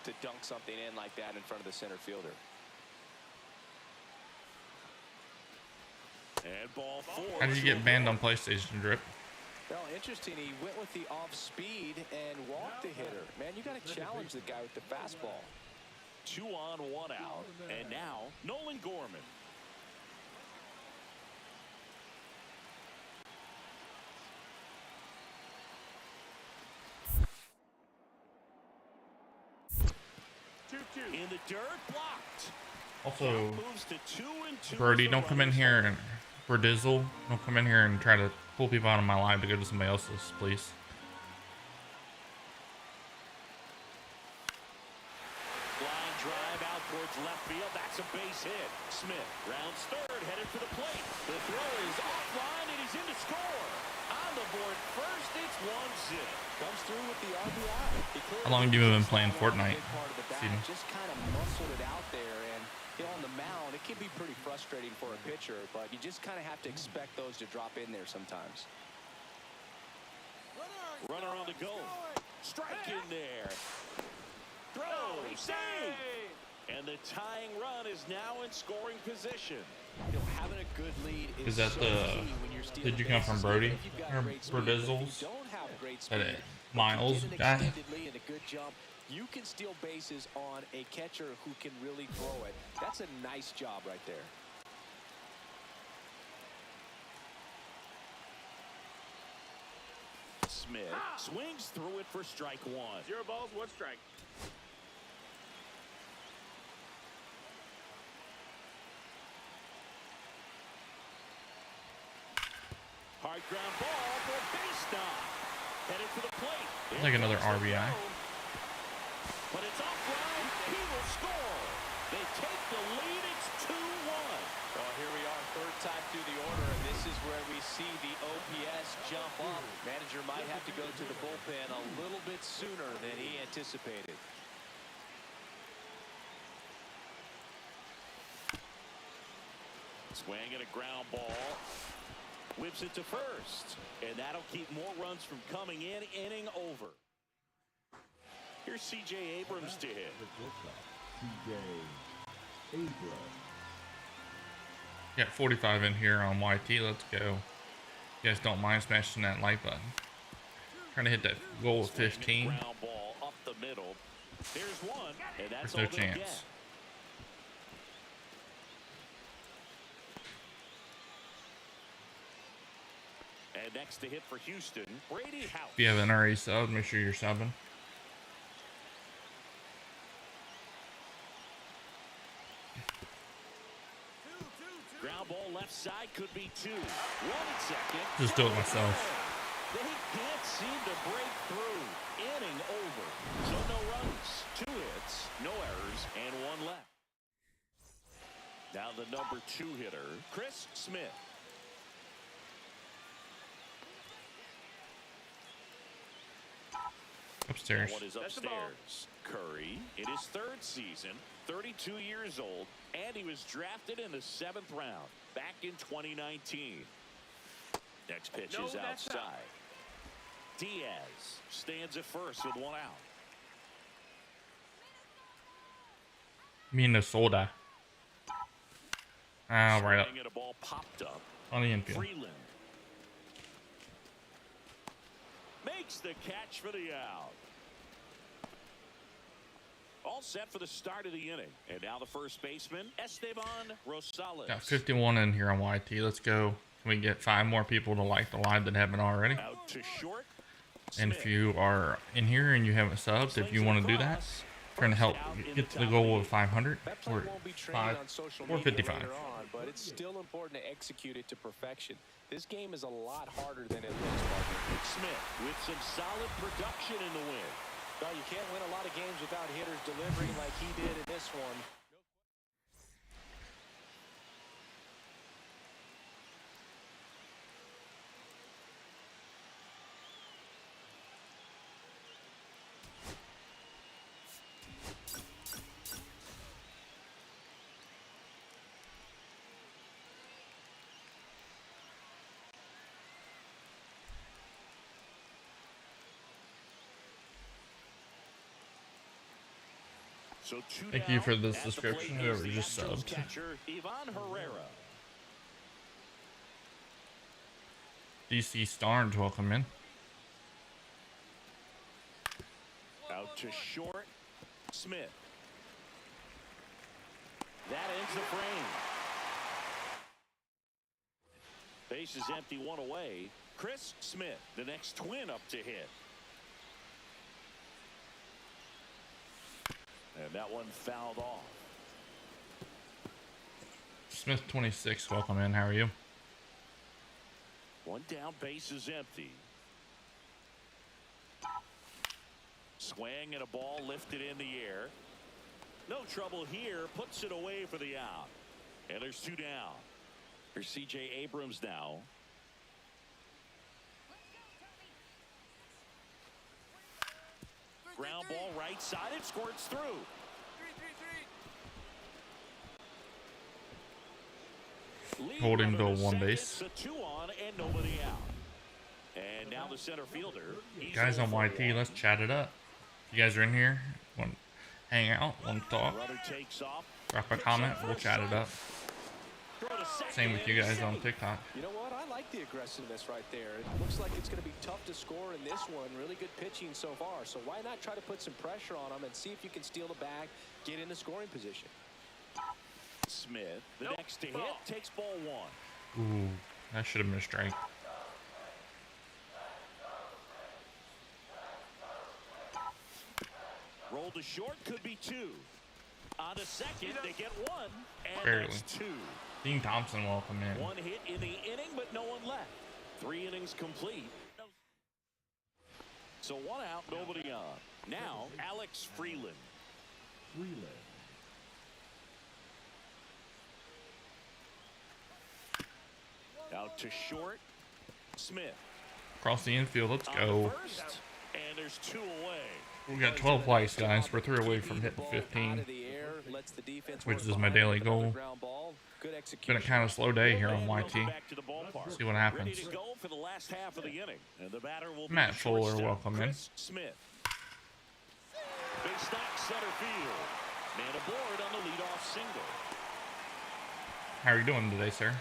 to dunk something in like that in front of the center fielder. And ball 4. How did you get banned on PlayStation, Drip? Well, interesting. He went with the off speed and walked the hitter. Man, you got to challenge the guy with the fastball. 2 on, 1 out. And now Nolan Gorman. In the dirt, blocked. Also, Moves to 2-2. Brody, don't come in here and Berdizzle, don't come in here and try to pull people out of my live to go to somebody else's, please. Line drive out towards left field. That's a base hit. Smith rounds third, headed for the plate. The throw is offline and he's in to score. On the board first, it's 1-0. Comes through with the RBI. How long have you been playing Fortnite? Just kind of muscled it out there, and on the mound, it can be pretty frustrating for a pitcher, but you just kind of have to expect those to drop in there sometimes. Runner on the go. Strike in there. Throw, save. And the tying run is now in scoring position. Having a good lead Is that the? Did you come from Brody or Berdizzles? Miles guy. You can steal bases on a catcher who can really throw it. That's a nice job right there. Smith swings through it for strike 1. 0 balls, 1 strike. Hard ground ball for a base stop. Headed for the plate. Like another RBI. But it's offline. He will score. They take the lead. It's 2-1. Well, here we are, third time through the order, and this is where we see the OPS jump up. Manager might have to go to the bullpen a little bit sooner than he anticipated. Swing and a ground ball. Whips it to first. And that'll keep more runs from coming in. Inning over. Here's C.J. Abrams to hit. C.J. Abrams. Got 45 in here on YT. Let's go. You guys don't mind smashing that like button. Trying to hit that goal of 15. Ground ball up the middle. There's one, and that's There's no all they'll chance. get. And next to hit for Houston, Brady House. If you haven't already subbed, make sure you're subbing. Ground ball left side could be 2. 1 second. Just do it myself. They can't seem to break through. Inning over. So no runs, 2 hits, no errors, and 1 left. Now the number 2 hitter, Chris Smith. Upstairs. What is upstairs? Curry, in his 3rd season, 32 years old, and he was drafted in the 7th round back in 2019. Next pitch is outside. Diaz stands at first with 1 out. Minnesota. Ah, right up. Swing and a ball popped up. On the infield. Freeland makes the catch for the out. All set for the start of the inning. And now the first baseman, Esteban Rosales. Got 51 in here on YT. Let's go. Can we get 5 more people to like the live that haven't already? Out to short. And if you are in here and you haven't subbed, if you want to do that, trying to help get to the goal of 500 or 455. But it's still important to execute it to perfection. This game is a lot harder than it looks, Parker. Smith with some solid production in the win. No, you can't win a lot of games without hitters delivering like he did in this one. So Thank you for the subscription, whoever just subbed. Catcher, Ivan Herrera. DC Starnes, welcome in. Out to short. Smith. That ends the frame. Base is empty, 1 away. Chris Smith, the next twin up to hit. And that one fouled off. Smith 26, welcome in. How are you? 1 down, base is empty. Swing and a ball lifted in the air. No trouble here. Puts it away for the out. And there's 2 down. Here's C.J. Abrams now. Ground ball right side. It squirts through. Hold him to 1 base. A 2 on and nobody out. And now the center fielder. Guys on YT, let's chat it up. If you guys are in here, want to hang out, want to talk, Runner takes off. drop a comment, we'll chat it up. Same with you guys on TikTok. You know what? I like the aggressiveness right there. It looks like it's going to be tough to score in this one. Really good pitching so far. So why not try to put some pressure on them and see if you can steal the bag, get in the scoring position. Smith, the next to hit, takes ball 1. Ooh, that should have been a strike. Roll to short, could be 2. On to second, they get 1, and Barely. that's 2. Dean Thompson, welcome in. 1 hit in the inning, but no one left. 3 innings complete. So 1 out, nobody on. Now, Alex Freeland. Out to short, Smith. Across the infield, let's On go. the first, and there's 2 away. We got 12 likes, guys. We're 3 away from hitting 15, which is my daily goal. Been a kind of slow day here on YT. Back to the ballpark. ballpark. See what Ready happens. to go for the last half of the inning. And the batter will be Matt Fuller, shortstop, welcome in. Chris Smith. Big stock center field. Man aboard on the leadoff single. How are you doing today, sir?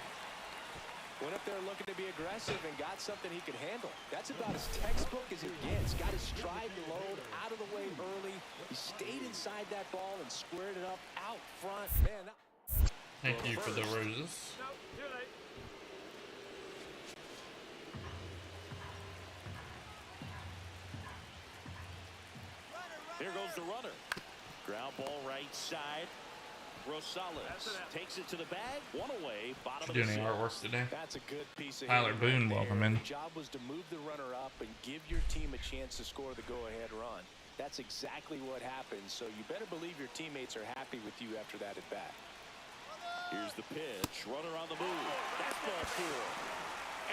Went up there looking to be aggressive and got something he could handle. That's about as textbook as it gets. Got his stride load out of the way early. He stayed inside that ball and squared it up out front. Man, Thank you for the roses. Here goes the runner. Ground ball right side. Rosales takes it to the bag. One away. Bottom of You the doing any sixth. artwork today? that's a good piece of Tyler hitting Boone, right welcome there. in. The job was to move the runner up and give your team a chance to score the go-ahead run. That's exactly what happened. So you better believe your teammates are happy with you after that at bat. Here's the pitch. Runner on the move. That's ball four.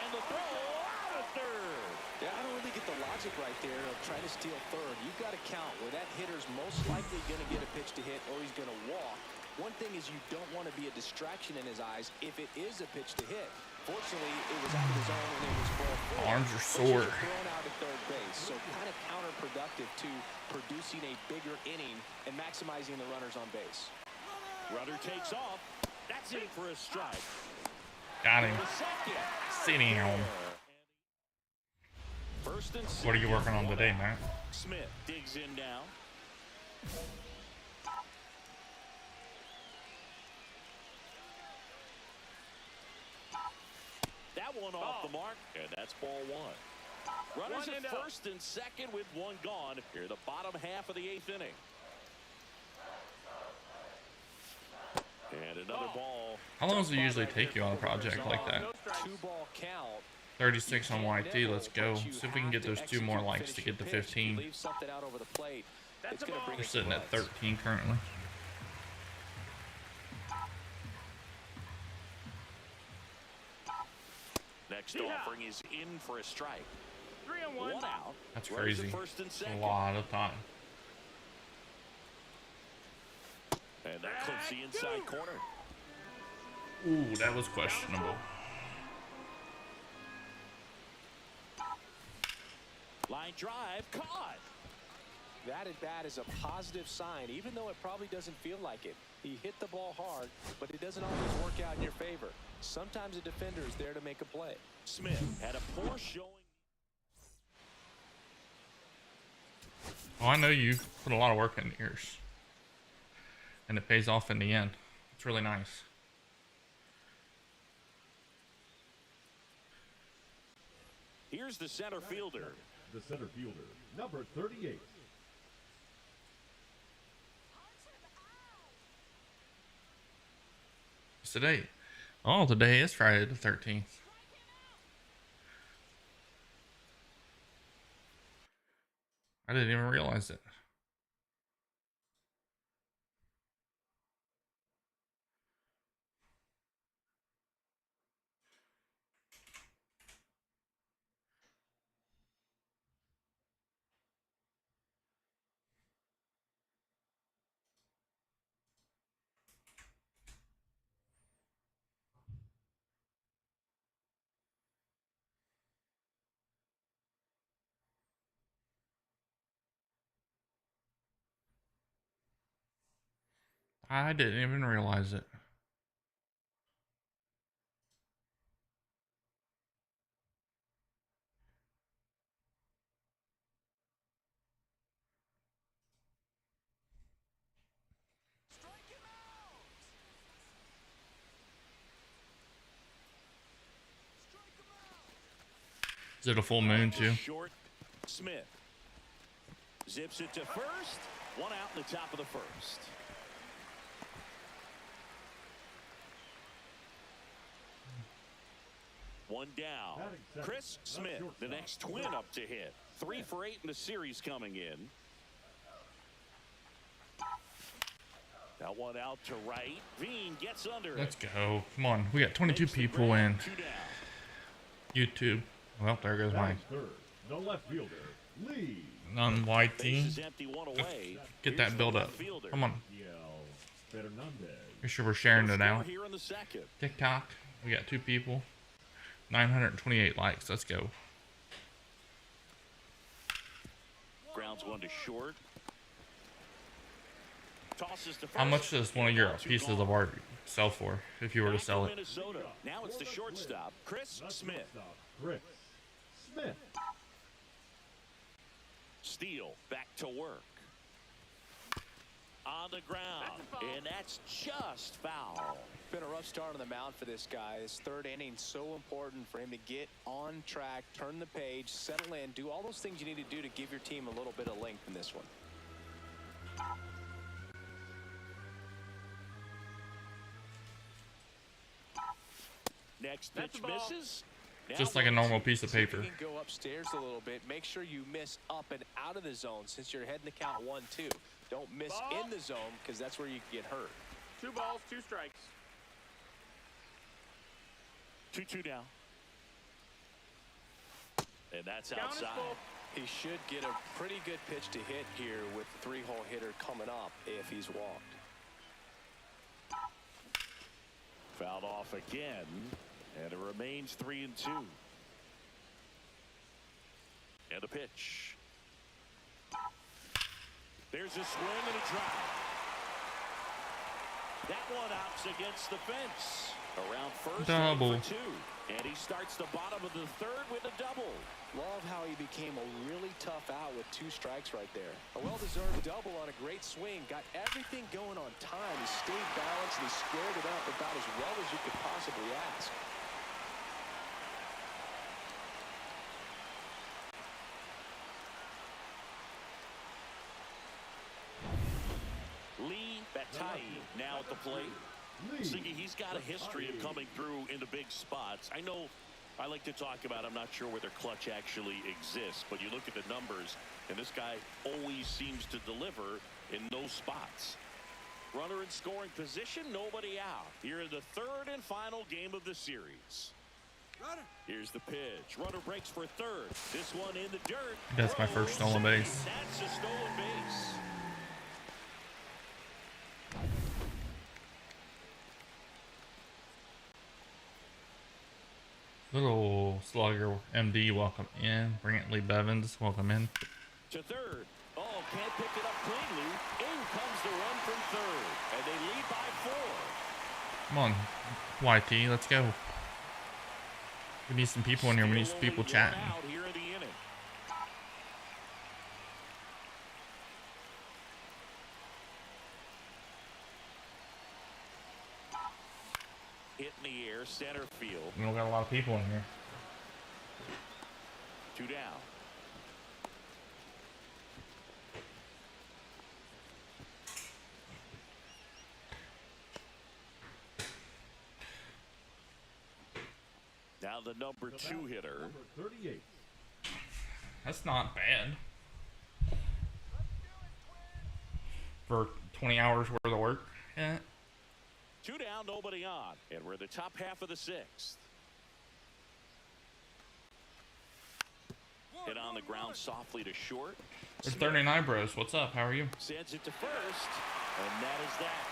And the throw out of third. Yeah, I don't really get the logic right there of trying to steal third. You've got to count where that hitter's most likely going to get a pitch to hit or he's going to walk. One thing is you don't want to be a distraction in his eyes if it is a pitch to hit. Fortunately, it was out of his zone and it was ball four. Arms are But you sore. get thrown out at third base, so kind of counterproductive to producing a bigger inning and maximizing the runners on base. Runner takes off. That's in for a strike. Got him. The second. Sitting home. First and What are you second, working on one today, out. Matt? Smith digs in now. That one off the mark, and that's ball one. Runners at first and second with one gone. Here, the bottom half of the eighth inning. And another ball. How long does it usually take you on a project like that? 2-ball count. 36 on YT, let's go. But you See if we can have get to those 2 more execute, likes to finish get to your pitch. 15. Leave something out over the plate. It's going to bring We're us sitting at runs. 13 currently. Next offering is in for a strike. 3-1. One out. That's Runners at crazy. First and It's second. a lot of time. And that clips the inside corner. Ooh, that was questionable. Line drive caught. That at bat is a positive sign, even though it probably doesn't feel like it. He hit the ball hard, but it doesn't always work out in your favor. Sometimes a defender is there to make a play. Smith had a poor showing. Oh, I know you put a lot of work in yours. And it pays off in the end. It's really nice. Here's the center fielder. The center fielder, number 38. It's today. Oh, today is Friday the 13th. I didn't even realize it. I didn't even realize it. Is it a full moon too? Short. Smith zips it to first. One out in the top of the first. One down. Chris Smith, the next twin up to hit. 3 for 8 in the series coming in. That one out to right. Veen gets under Let's it. go. Come on. We got 22 Makes the people in grab. 2 down. YouTube. Well, there goes mine. Batting third, the left fielder, Lee. On YT. Bases empty, one away. Get Here's that the build left up. fielder. Come on. Fernandez. Make sure we're sharing No it score out. here in the second. TikTok. We got 2 people. 928 likes. Let's go. Grounds one to short. Tosses to first. How much does one of your pieces of art sell for if you were to Back sell it? Minnesota. Now it's the shortstop, Chris Smith. Chris Smith. Steele back to work. On the ground, and that's just foul. Been a rough start on the mound for this guy. His third inning so important for him to get on track, turn the page, settle in, do all those things you need to do to give your team a little bit of length in this one. Next pitch misses. Just like a normal piece of paper. You can go upstairs a little bit. Make sure you miss up and out of the zone since you're heading the count 1-2. Don't miss in the zone because that's where you can get hurt. 2 balls, 2 strikes. 2-2 now. And that's Count is outside. full. He should get a pretty good pitch to hit here with the 3-hole hitter coming up if he's walked. Fouled off again, and it remains 3-2. And a pitch. There's a swing and a drive. That one outs against the fence. Around first, Double. for 2. And he starts the bottom of the third with a double. Love how he became a really tough out with 2 strikes right there. A well-deserved double on a great swing. Got everything going on time. He stayed balanced and he squared it up about as well as you could possibly ask. Lee Bataille now at the plate. Siggy, he's got a history of coming through into big spots. I know I like to talk about, I'm not sure whether clutch actually exists, but you look at the numbers, and this guy always seems to deliver in those spots. Runner in scoring position, nobody out. Here in the third and final game of the series. Here's the pitch. Runner breaks for third. This one in the dirt. That's my first stolen base. That's a stolen base. Little slugger MD, welcome in. Brantley Bevins, welcome in. To third. Oh, can't pick it up cleanly. In comes the run from third. And they lead by 4. Come on, YT, let's go. We need some people in here. We need some people chatting. Out here in the inning. Hit in the air, center field. We don't got a lot of people in here. 2 down. Now the number 2 hitter. Number 38. That's not bad. For 20 hours worth of work. Yeah. 2 down, nobody on. And we're in the top half of the 6th. Hit on the ground softly to short. There's 39 bros. What's up? How are you? Sends it to first. And that is that.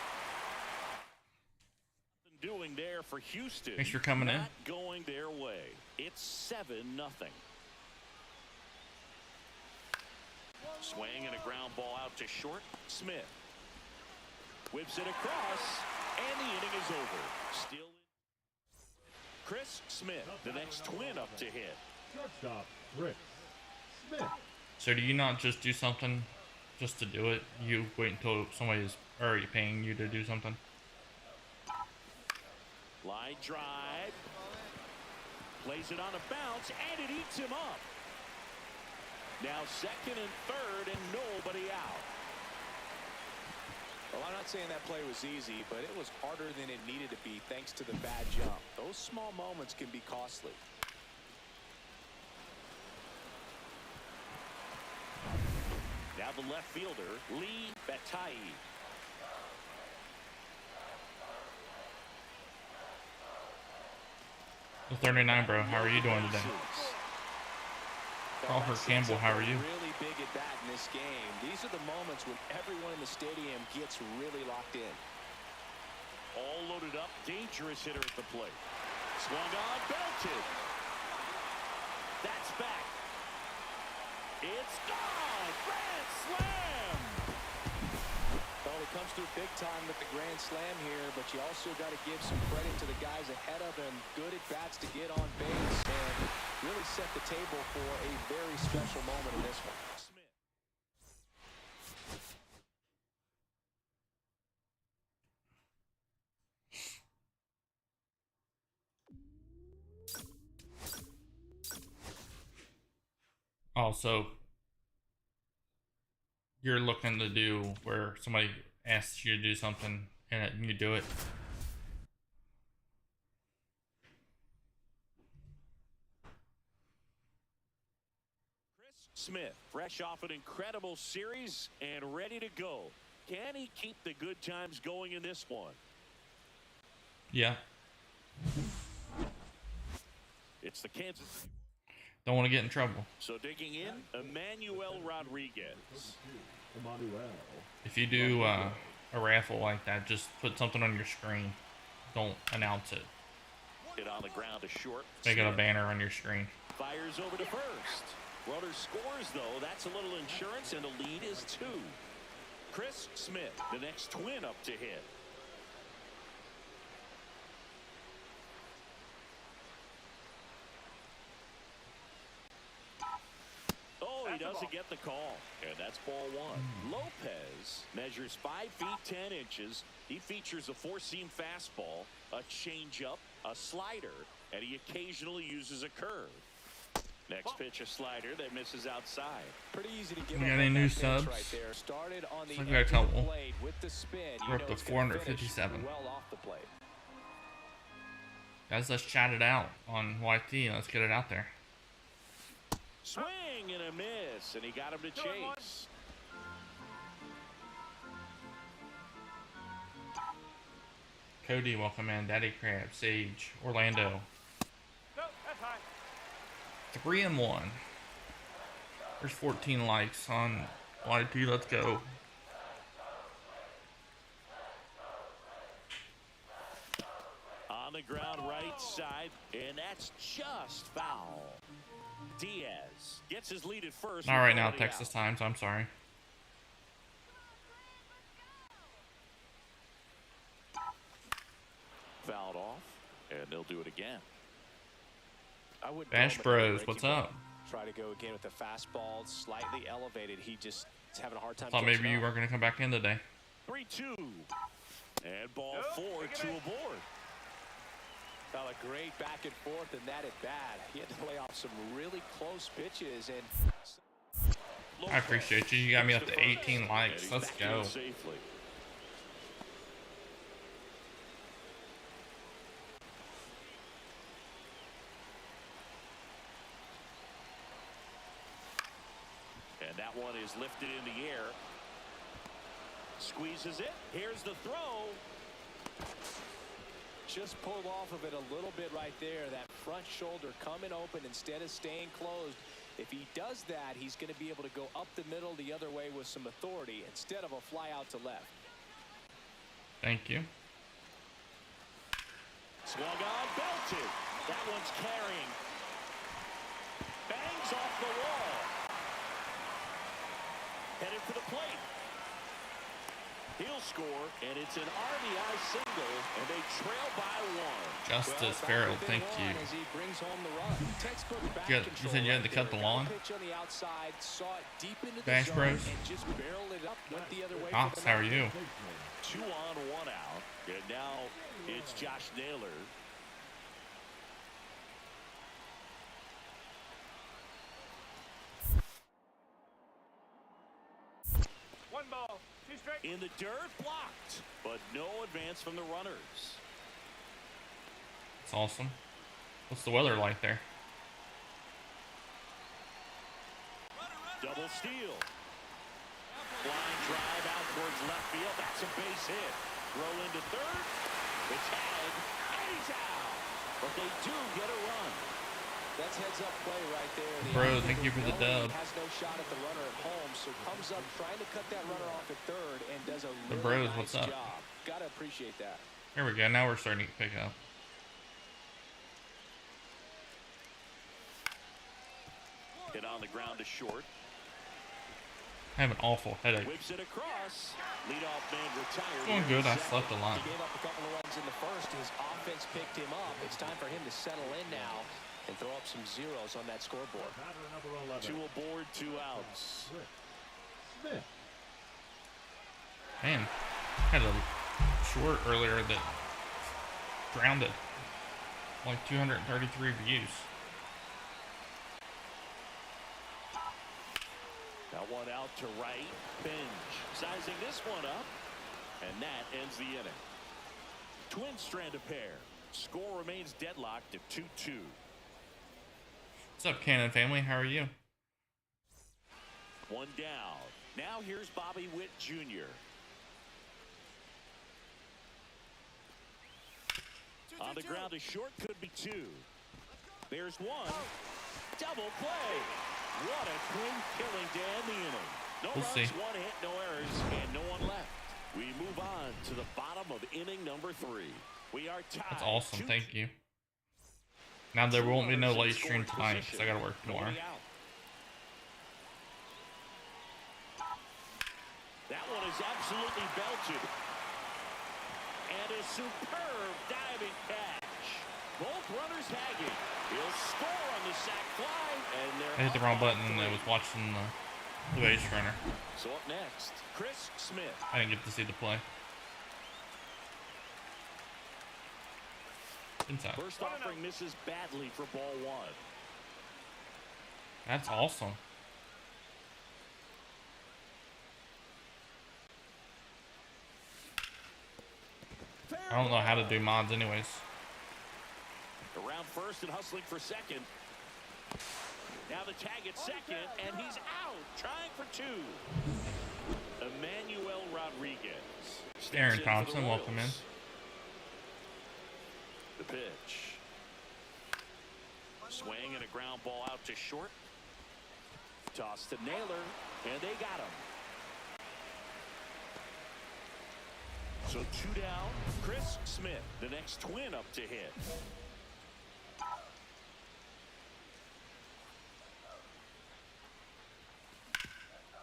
Nothing doing there for Houston. Thanks for coming in. Not going their way. It's 7-0. Swing and a ground ball out to short. Smith whips it across, and the inning is over. Still Chris Smith, the next twin up to hit. Shortstop, Chris Smith. So do you not just do something just to do it? You wait until somebody's already paying you to do something? Line drive. Plays it on a bounce, and it eats him up. Now second and third, and nobody out. Well, I'm not saying that play was easy, but it was harder than it needed to be thanks to the bad jump. Those small moments can be costly. Now the left fielder, Lee Bataille. The 39 bro, how are you doing today? Crawford Campbell, how are you? Really big at bat in this game. These are the moments when everyone in the stadium gets really locked in. All loaded up, dangerous hitter at the plate. Swung on, belted. That's back. It's gone. Grand slam. Well, he comes through big time with the grand slam here, but you also got to give some credit to the guys ahead of him. Good at bats to get on base and really set the table for a very special moment in this one. Also, you're looking to do where somebody asks you to do something and you do it. Smith, fresh off an incredible series and ready to go. Can he keep the good times going in this one? Yeah. It's the Kansas. Don't want to get in trouble. So digging in, Emmanuel Rodriguez. Emmanuel. If you do a raffle like that, just put something on your screen. Don't announce it. Hit on the ground to short. Make it a banner on your screen. Fires over to first. Runner scores, though. That's a little insurance, and the lead is 2. Chris Smith, the next twin up to hit. Oh, he doesn't get the call, and that's ball 1. Lopez measures 5 feet 10 inches. He features a 4-seam fastball, a changeup, a slider, and he occasionally uses a curve. Next pitch, a slider that misses outside. Pretty easy to give We got up any on new that pitch subs? right there. Started on the Looks like we got a edge of the couple. plate with the spin. We're up to It's gonna finish 457. well off the plate. Guys, let's chat it out on YT. Let's get it out there. Swing and a miss, and he got him to chase. Cody, welcome in. Daddy Crab, Sage, Orlando. 3-1. There's 14 likes on YT. Let's go. On the ground right side, and that's just foul. Diaz gets his lead at first. Not right now, Nobody Texas out. Times. I'm sorry. Fouled off, and they'll do it again. I would Bash Bros, what's up? Try to go again with the fastball, slightly elevated. He just is having a hard time. Thought catching maybe you up. weren't gonna come back in today. 3-2. And ball 4, 2 aboard. Well, a great back and forth in that at bat. He had to lay off some really close pitches, and I appreciate you. You got me up to 18 likes. And he's Let's back go. in safely. And that one is lifted in the air. Squeezes it. Here's the throw. just pulled off of it a little bit right there. That front shoulder coming open instead of staying closed. If he does that, he's going to be able to go up the middle the other way with some authority instead of a fly out to left. Thank you. Swung on, belted. That one's carrying. Bangs off the wall. Headed for the plate. He'll score, and it's an RBI single, and they trail by 1. Justice Farrell, thank you. As he brings home the run. Textbook back You control said you had to right cut the there. lawn? Pitch on the outside, saw it deep into the Bash zone, Bros. and just barreled it up, went the other way. Ox, how are you? 2 on, 1 out, and now it's Josh Naylor. In the dirt, blocked, but no advance from the runners. It's awesome. What's the weather like there? Double steal. Flying drive out towards left field. That's a base hit. Throw into third. The tag, and he's out. But they do get a run. That's heads-up play right there. The Bro, outfielder thank you for the knowing dub. he has no shot at the runner at home, so comes up trying to cut that runner off at third and does a The really Bros, nice what's up? job. Gotta appreciate that. Here we go. Now we're starting to pick up. Hit on the ground to short. I have an awful headache. Whips it across. Leadoff man retired. Going good. I slept a lot. He gave up a couple of runs in the first. His offense picked him up. It's time for him to settle in now and throw up some zeros on that scoreboard. Batter number 11. 2 aboard, 2 outs. Smith. Man, had a short earlier that grounded. Like 233 views. Now one out to right. Binge sizing this one up. And that ends the inning. Twins strand a pair. Score remains deadlocked at 2-2. What's up, Cannon family? How are you? One down. Now here's Bobby Witt Jr. On the ground to short, could be 2. There's 1. Double play. What a twin killing to end the inning. No We'll runs, see. 1 hit, no errors, and no one left. We move on to the bottom of inning number 3. We are tied. That's awesome. Thank you. Now there won't be no late stream tonight because I gotta work tomorrow. That one is absolutely belted. And a superb diving catch. Both runners tagging. He'll score on the sac fly. And I hit the wrong button and I was watching the base runner. So up next, Chris Smith. I didn't get to see the play. Inside. First offering misses badly for ball 1. That's awesome. I don't know how to do mods anyways. Around first and hustling for second. Now the tag at second, and he's out, trying for 2. Emmanuel Rodriguez. Aaron Thompson, welcome in. The pitch. Swing and a ground ball out to short. Toss to Naylor, and they got him. So 2 down. Chris Smith, the next twin up to hit.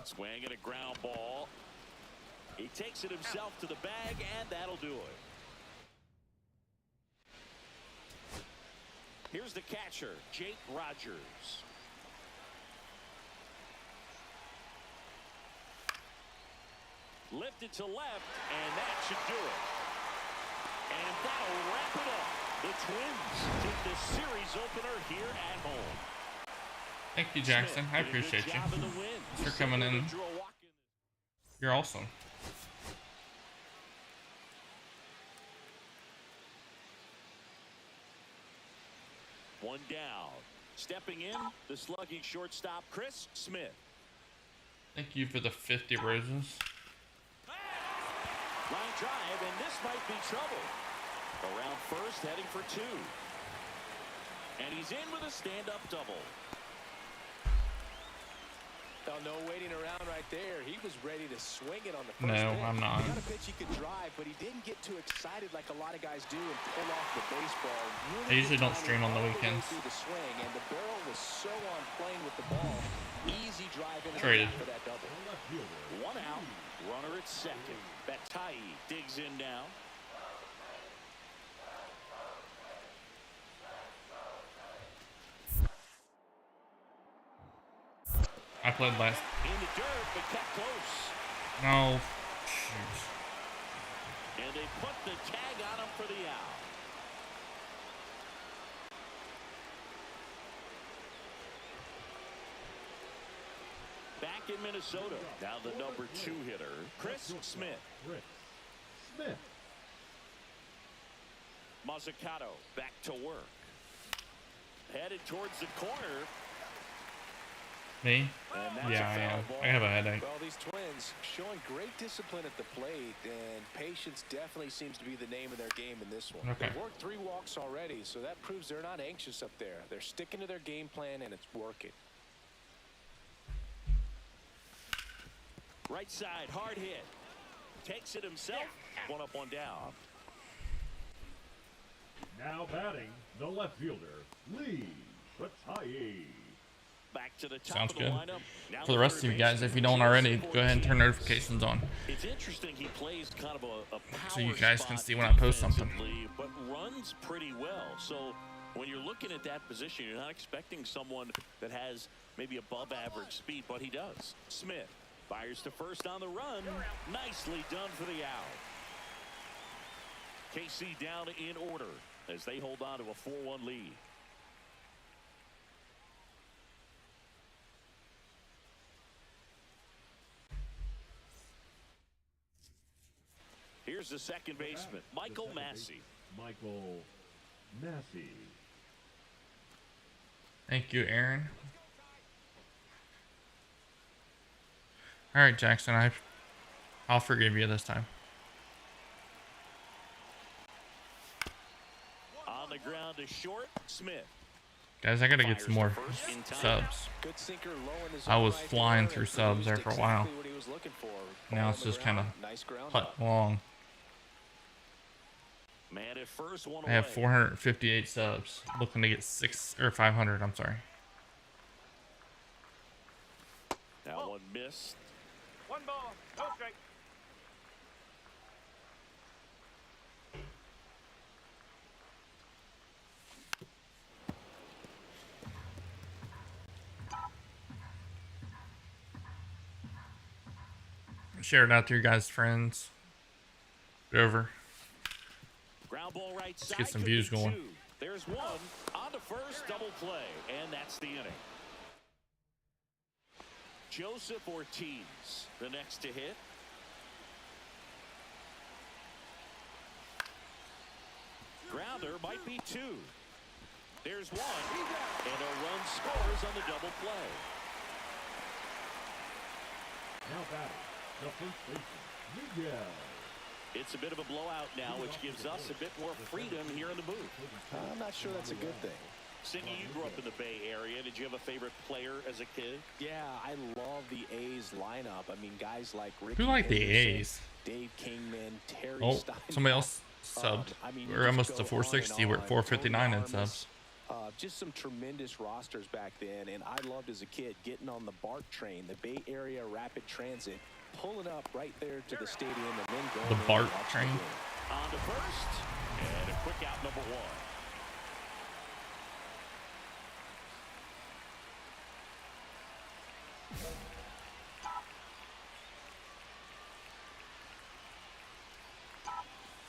Swing and a ground ball. He takes it himself to the bag, and that'll do it. Here's the catcher, Jake Rogers. Lifted to left, and that should do it. And that'll wrap it up. The Twins take the series opener here at home. Thank you, Jackson. I appreciate you. Thanks for coming in. You're awesome. One down. Stepping in, the slugging shortstop, Chris Smith. Thank you for the 50 roses. Line drive, and this might be trouble. Around first, heading for 2. And he's in with a stand-up double. Oh, no waiting around right there. He was ready to swing it on the first No, pitch. I'm not. He got a pitch he could drive, but he didn't get too excited like a lot of guys do and pull off the baseball. I usually don't stream on the weekends. Through the swing, and the barrel was so on plane with the ball. Easy drive into Traded. for that double. 1 out. Runner at second. Batai digs in now. I played last. In the dirt, but kept close. No. Shoot. And they put the tag on him for the out. Back in Minnesota. Now the number 2 hitter, Chris Smith. Mazzucato back to work. Headed towards the corner. Me? And that's Yeah, a I foul am. ball. I have a headache. Well, these Twins showing great discipline at the plate, and patience definitely seems to be the name of their game in this one. Okay. They've worked 3 walks already, so that proves they're not anxious up there. They're sticking to their game plan, and it's working. Right side, hard hit. Takes it himself. 1 up, 1 down. Now batting, the left fielder, Lee Batai. back to the top Sounds of the good. lineup. Now For the rest of you guys, if you don't already, go ahead and turn notifications on, It's interesting he plays kind of a power so you guys can spot see when I post something. defensively, but runs pretty well. So when you're looking at that position, you're not expecting someone that has maybe above average speed, but he does. Smith fires to first on the run. Nicely done for the out. KC down in order as they hold on to a 4-1 lead. Here's the second baseman, Michael Massey. Michael Massey. Thank you, Aaron. All right, Jackson, I'll forgive you this time. On the ground to short, Smith. Guys, I gotta get some more subs. Good sinker low in his I zone was right flying there, through and subs there produced for a while. exactly what he was looking for. Now Ball it's on the just kind of ground, nice ground putt up. long. Man at first, one I have away. 458 subs. Looking to get 500. I'm sorry. Now one missed. One ball, no strike. Share it out to your guys' friends. Go over. Ground ball right side. get some could views be going. two. There's one on the first, double play, and that's the inning. Joseph Ortiz, the next to hit. Grounder might be two. There's one, and a run scores on the double play. Now batting, the first baseman, Miguel. It's a bit of a blowout now, which gives us a bit more freedom here in the booth. I'm not sure that's a good thing. Singy, you grew up in the Bay Area. Did you have a favorite player as a kid? Yeah, I love the A's lineup. I mean, guys like Ricky Who like the Henderson, A's? Dave Kingman, Terry Oh, Steinbach. somebody else subbed. I mean, We're you almost just to go 460. on We're and at on. 459 in Tony subs. Armas, just some tremendous rosters back then, and I loved as a kid getting on the BART train, the Bay Area Rapid Transit, pulling up right there to the stadium and then going The in and BART watching train? game. On to first, and a quick out, number one.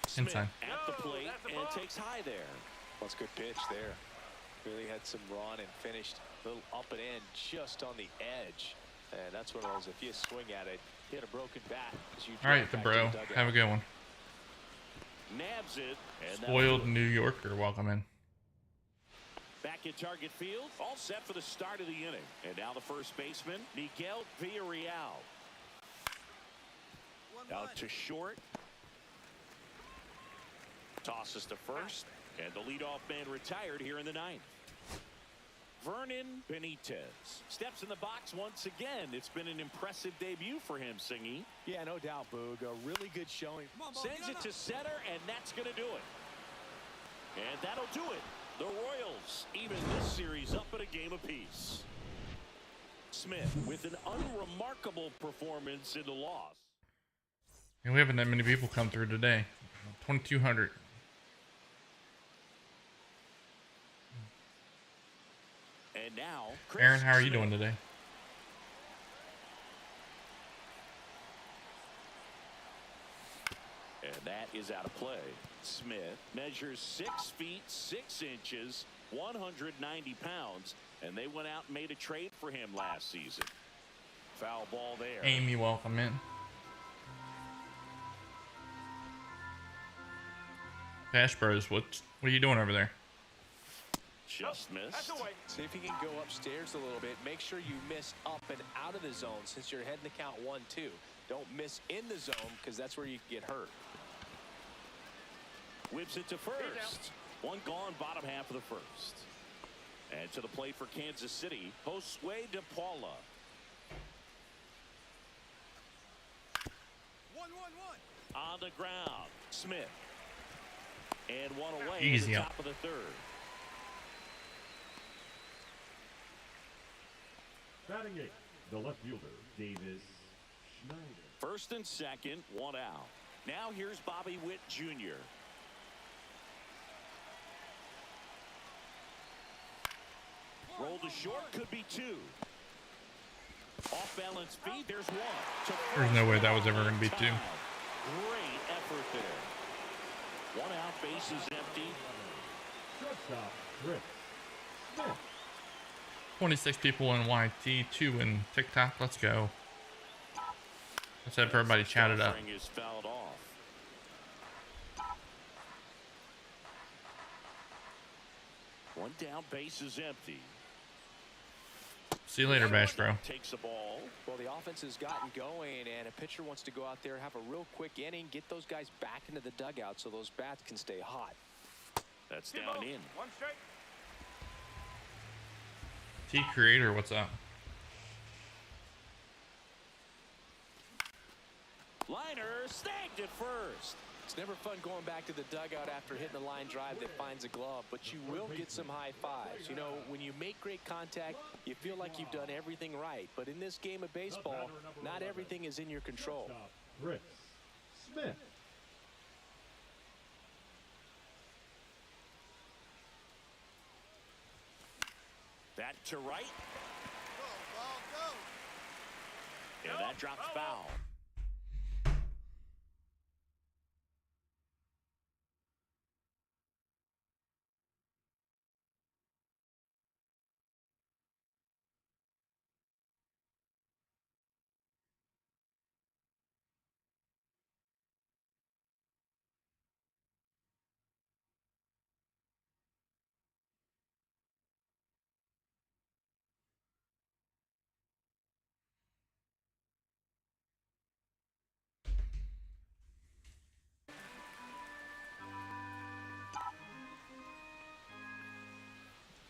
Smith Inside. at the plate that's a and ball. takes high there. Well, it's a good pitch there. Really had some run and finished a little up and in just on the edge. And that's one of those, if you swing at it, hit a broken bat. As you All right, drive the back to bro. dugout. Have a good one. Nabs it. And Spoiled New Yorker, welcome in. back at target field, all set for the start of the inning. And now the first baseman, Miguel Villarreal. Out to short. Tosses to first. And the leadoff man retired here in the ninth. Vernon Benitez steps in the box once again. It's been an impressive debut for him, Singy. Yeah, no doubt, Boog. A really good showing. Sends it to center, and that's going to do it. And that'll do it. The Royals even this series up at a game apiece. Smith with an unremarkable performance in the loss. And we haven't that many people come through today. 2,200. And now, Chris Aaron, how are you Smith. doing today? And that is out of play. Smith measures 6 feet 6 inches, 190 pounds, and they went out and made a trade for him last season. Foul ball there. Amy, welcome in. Bash Bros, what are you doing over there? Just That's missed. away. See if you can go upstairs a little bit. Make sure you miss up and out of the zone since you're heading to count 1-2. Don't miss in the zone because that's where you can get hurt. Whips it to first. One gone, bottom half of the first. And to the plate for Kansas City, Josue De Paula. 1-1-1. On the ground, Smith. And one away Easy to the up. top of the third. Batting 8th, the left fielder, Davis Schneider. First and second, 1 out. Now here's Bobby Witt Jr. Roll to short, could be 2. Off balance feed, there's 1. There's no way that was ever going to be 2. Great effort there. 1 out, base is empty. Shortstop, Chris Smith. 26 people in YT, 2 in TikTok. Let's go. Let's have everybody chat it up. Offering is fouled off. One down, base is empty. See you later, Bash Bro. Takes the ball. Well, the offense has gotten going, and a pitcher wants to go out there, have a real quick inning, get those guys back into the dugout so those bats can stay hot. That's down in. 1 strike. T Creator, what's up? Liner snagged at first. It's never fun going back to the dugout after hitting a line drive that finds a glove, but you will get some high fives. You know, when you make great contact, you feel like you've done everything right. But in this game of baseball, not everything is in your control. Shortstop, Chris Smith. Back to right. Go, ball, go. And that drops foul.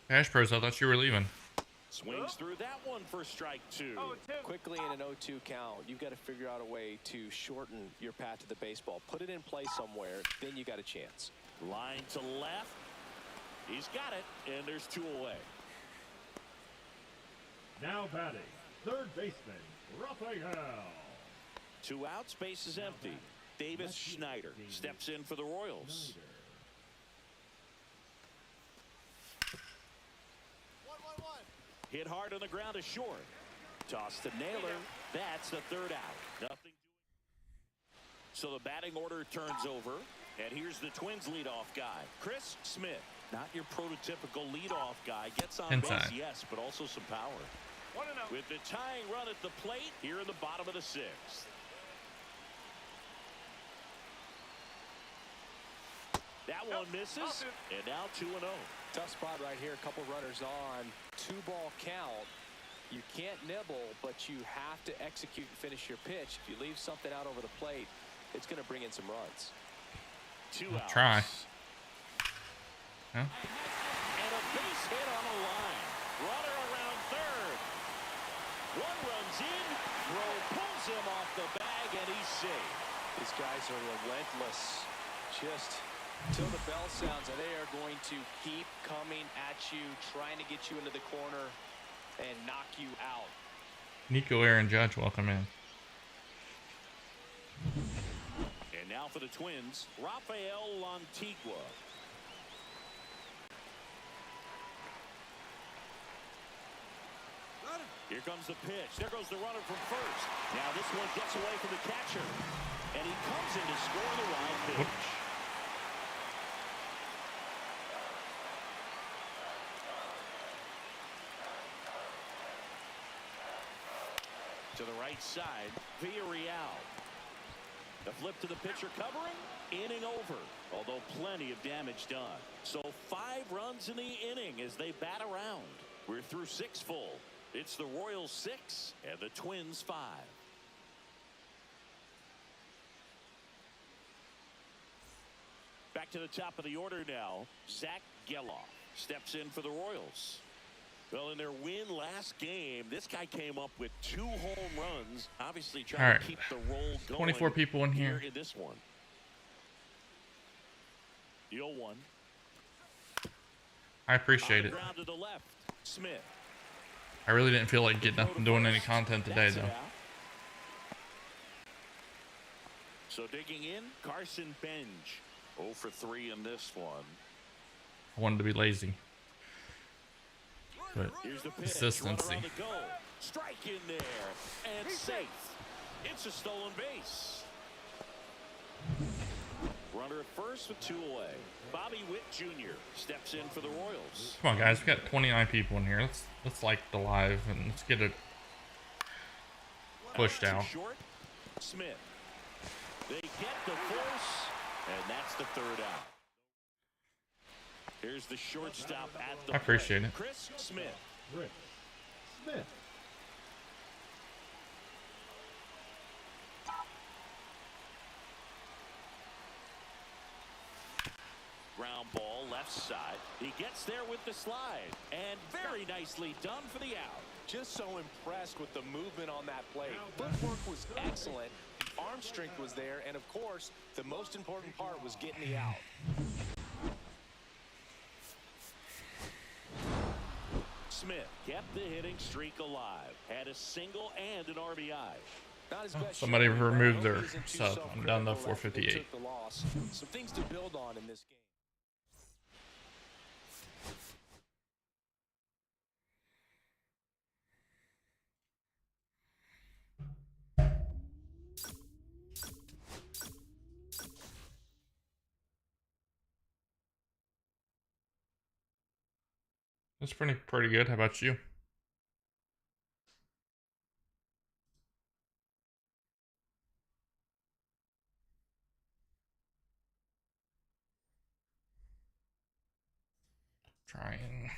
Bash Bros, I thought you were leaving. Swings through that one for strike 2. Oh, 2. Quickly in an 0-2 count, you've got to figure out a way to shorten your path to the baseball. Put it in play somewhere, then you got a chance. Line to left. He's got it, and there's 2 away. Now batting, third baseman, Raphael. 2 outs, base is empty. Davis Schneider steps in for the Royals. Schneider. 1-1-1. Hit hard on the ground to short. Toss to Naylor. That's the 3rd out. Nothing. So the batting order turns over. And here's the Twins leadoff guy, Chris Smith. Not your prototypical leadoff guy. Gets on Inside. base, yes, but also some power. 1-0. With the tying run at the plate here in the bottom of the 6th. That one misses. And now 2-0. Tough spot right here. A couple runners on. 2-ball count. You can't nibble, but you have to execute and finish your pitch. If you leave something out over the plate, it's going to bring in some runs. 2 I'll outs. try. Huh? And a base hit on the line. Runner around 3rd. 1 runs in. Throw pulls him off the bag, and he's safe. These guys are relentless. Just till the bell sounds, and they are going to keep coming at you, trying to get you into the corner and knock you out. Nico Aaron Judge, welcome in. And now for the Twins, Rafael Lantigua. Here comes the pitch. There goes the runner from first. Now this one gets away from the catcher. And he comes in to score the wild pitch. To the right side, Villarreal. The flip to the pitcher covering, inning over, although plenty of damage done. So 5 runs in the inning as they bat around. We're through 6 full. It's the Royals 6 and the Twins 5. Back to the top of the order now. Zach Geloff steps in for the Royals. Well, in their win last game, this guy came up with 2 home runs, obviously trying to keep the roll going. 24 people in here. In this one. The 0-1. I appreciate it. Ground to the left, Smith. I really didn't feel like getting up and doing any content today, though. So digging in, Carson Benj. 0 for 3 in this one. I wanted to be lazy. But Here's the pitch. consistency. Runner on the goal. Strike in there. And safe. It's a stolen base. Runner at first with 2 away. Bobby Witt Jr. steps in for the Royals. Come on, guys. We got 29 people in here. Let's like the live and let's get it pushed out. Short. Smith. They get the force, and that's the 3rd out. Here's the shortstop at the I appreciate plate. it. Chris Smith. Chris Smith. Ground ball left side. He gets there with the slide, and very nicely done for the out. Just so impressed with the movement on that play. Footwork was excellent. Arm strength was there. And, of course, the most important part was getting the out. Smith kept the hitting streak alive. Had a single and an RBI. Not his best Somebody shot, but I removed hope their he isn't too sub. I'm down to self-critical after they 458. took the loss. Some things to build on in this game. That's pretty good. How about you? Trying.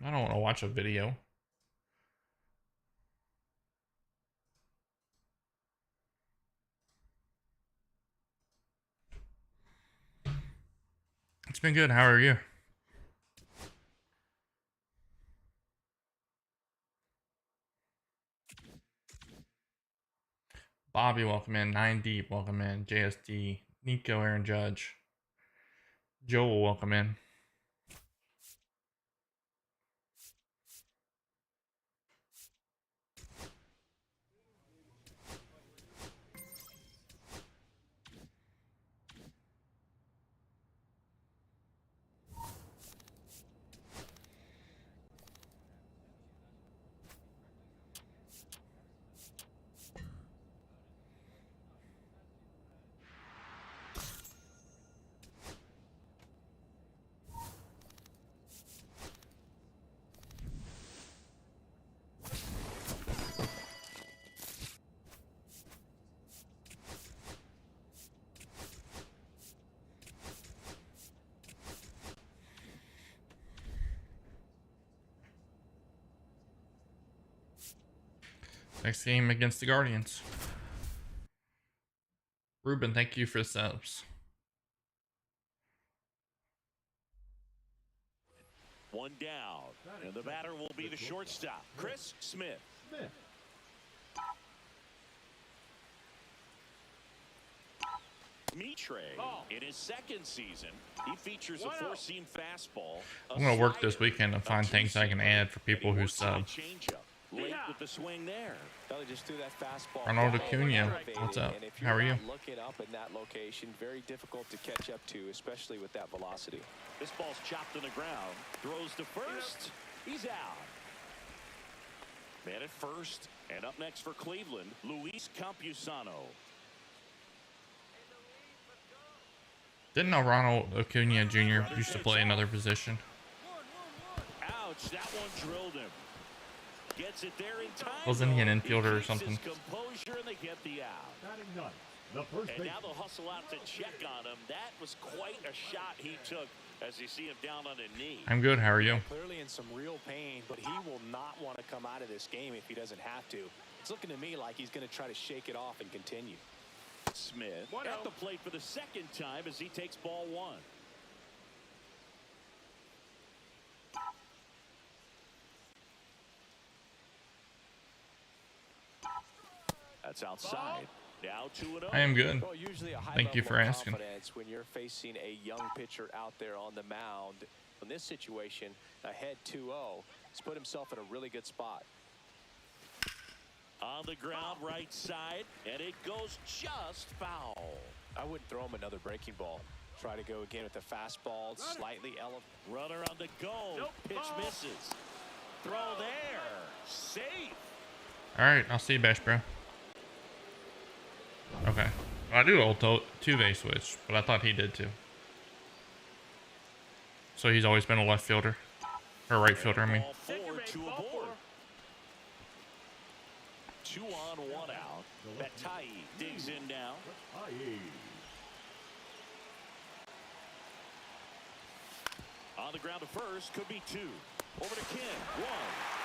I don't want to watch a video. It's been good. How are you? Bobby, welcome in. 9 Deep, welcome in. JSD, Nico, Aaron Judge. Joel, welcome in. Next game against the Guardians. Ruben, thank you for the subs. One down, and the batter will be the shortstop, Chris Smith. Smith. Mitre, in his 2nd season, he features a 4-seam fastball. I'm going to work this weekend and find things I can add for people who sub. Late with the swing there. They just threw that fastball. Arnold Acuna, what's up? And if How are you're you? not looking up in that location, very difficult to catch up to, especially with that velocity. This ball's chopped on the ground. Throws to first. He's out. Man at first. And up next for Cleveland, Luis Campusano. Didn't know Ronald Acuna Jr. used to play another position? Ouch, that one drilled him. Gets it there in time. Wasn't he an infielder or something? Composure and they get the out. Batting ninth, the first And baseman. now they'll hustle out to check on him. That was quite a shot he took as you see him down on a knee. I'm good. How are you? Clearly in some real pain, but he will not want to come out of this game if he doesn't have to. It's looking to me like he's going to try to shake it off and continue. Smith 1-0. at the plate for the second time as he takes ball one. That's outside. Now 2-0. I am good. Well, usually a high Thank you level for of asking. confidence when you're facing a young pitcher out there on the mound. In this situation, ahead 2-0, he's put himself in a really good spot. On the ground, right side, and it goes just foul. I wouldn't throw him another breaking ball. Try to go again with the fastball, slightly elevated. Runner on the go. Nope. Pitch Ball. misses. Throw there. Safe. All right, I'll see you, Bash Bro. Okay. Well, I do old two-way switch, but I thought he did too. So he's always been a left fielder. Or right fielder, I mean. Ball forward, two aboard. 2 on, 1 out. Batai digs in now. Aye. On the ground to first, could be 2. Over to Kim, 1.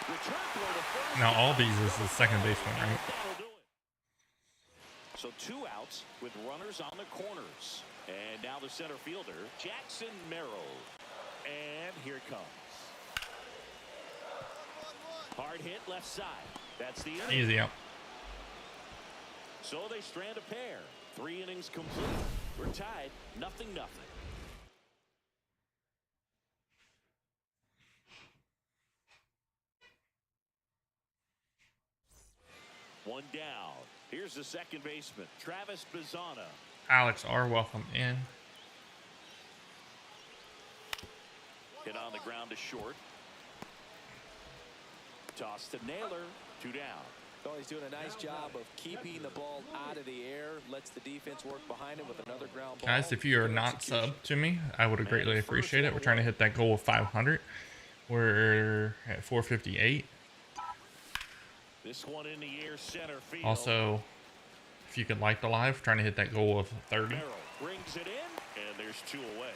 Return throw to first. Now all these is the second baseman, right? That'll do it. So 2 outs with runners on the corners. And now the center fielder, Jackson Merrill. And here it comes. 1-1. Hard hit left side. That's the inning. Easy out. So they strand a pair. 3 innings complete. We're tied, 0-0. One down. Here's the second baseman, Travis Bazzana. Alex R, welcome in. Hit on the ground to short. Toss to Naylor. 2 down. Well, he's doing a nice job of keeping the ball out of the air, lets the defense work behind him with another ground ball. Guys, if you are Good not execution. subbed to me, I would greatly appreciate it. We're trying to hit that goal of 500. We're at 458. This one in the air, center field. Also, if you could like the live, trying to hit that goal of 30. Merrill brings it in, and there's 2 away.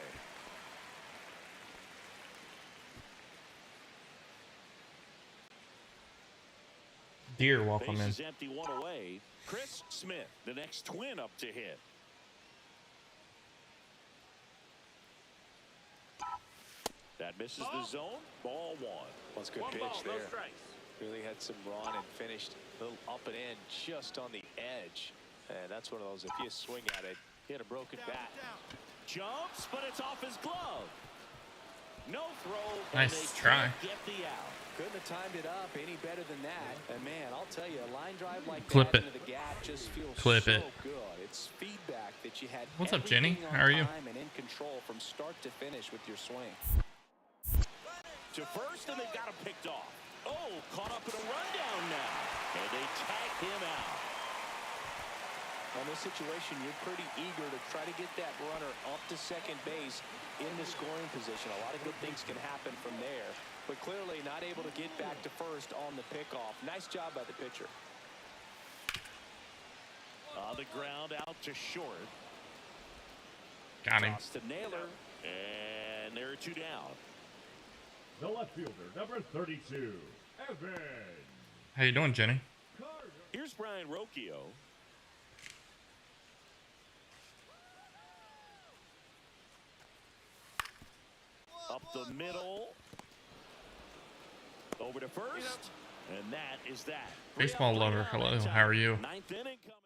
Deer, welcome in. Base is empty, 1 away. Chris Smith, the next twin up to hit. That misses the zone. Ball 1. Well, it's a good pitch there. Really had some run and finished a little up and in just on the edge. And that's one of those, if you swing at it, he had a broken bat. Jumps, but it's off his glove. No throw. Nice and they try. can't get the out. Couldn't have timed it up any better than that. And man, I'll tell you, a line drive like Clip that it. into the gap just feels Clip so it. good. It's feedback that you had. What's up, Jenny? everything on How are you? time and in control from start to finish with your swing. To first, and they've got him picked off. Oh, caught up in a rundown now. And they tag him out. On this situation, you're pretty eager to try to get that runner up to second base in the scoring position. A lot of good things can happen from there, but clearly not able to get back to first on the pickoff. Nice job by the pitcher. On the ground, out to short. Got him. Toss to Naylor, and there are 2 down. The left fielder, number 32, Evan How you doing, Jenny? Carter. Here's Brian Rocchio. Up the middle. Over to first. And that is that. Baseball lover, hello, how are you? 9th inning coming.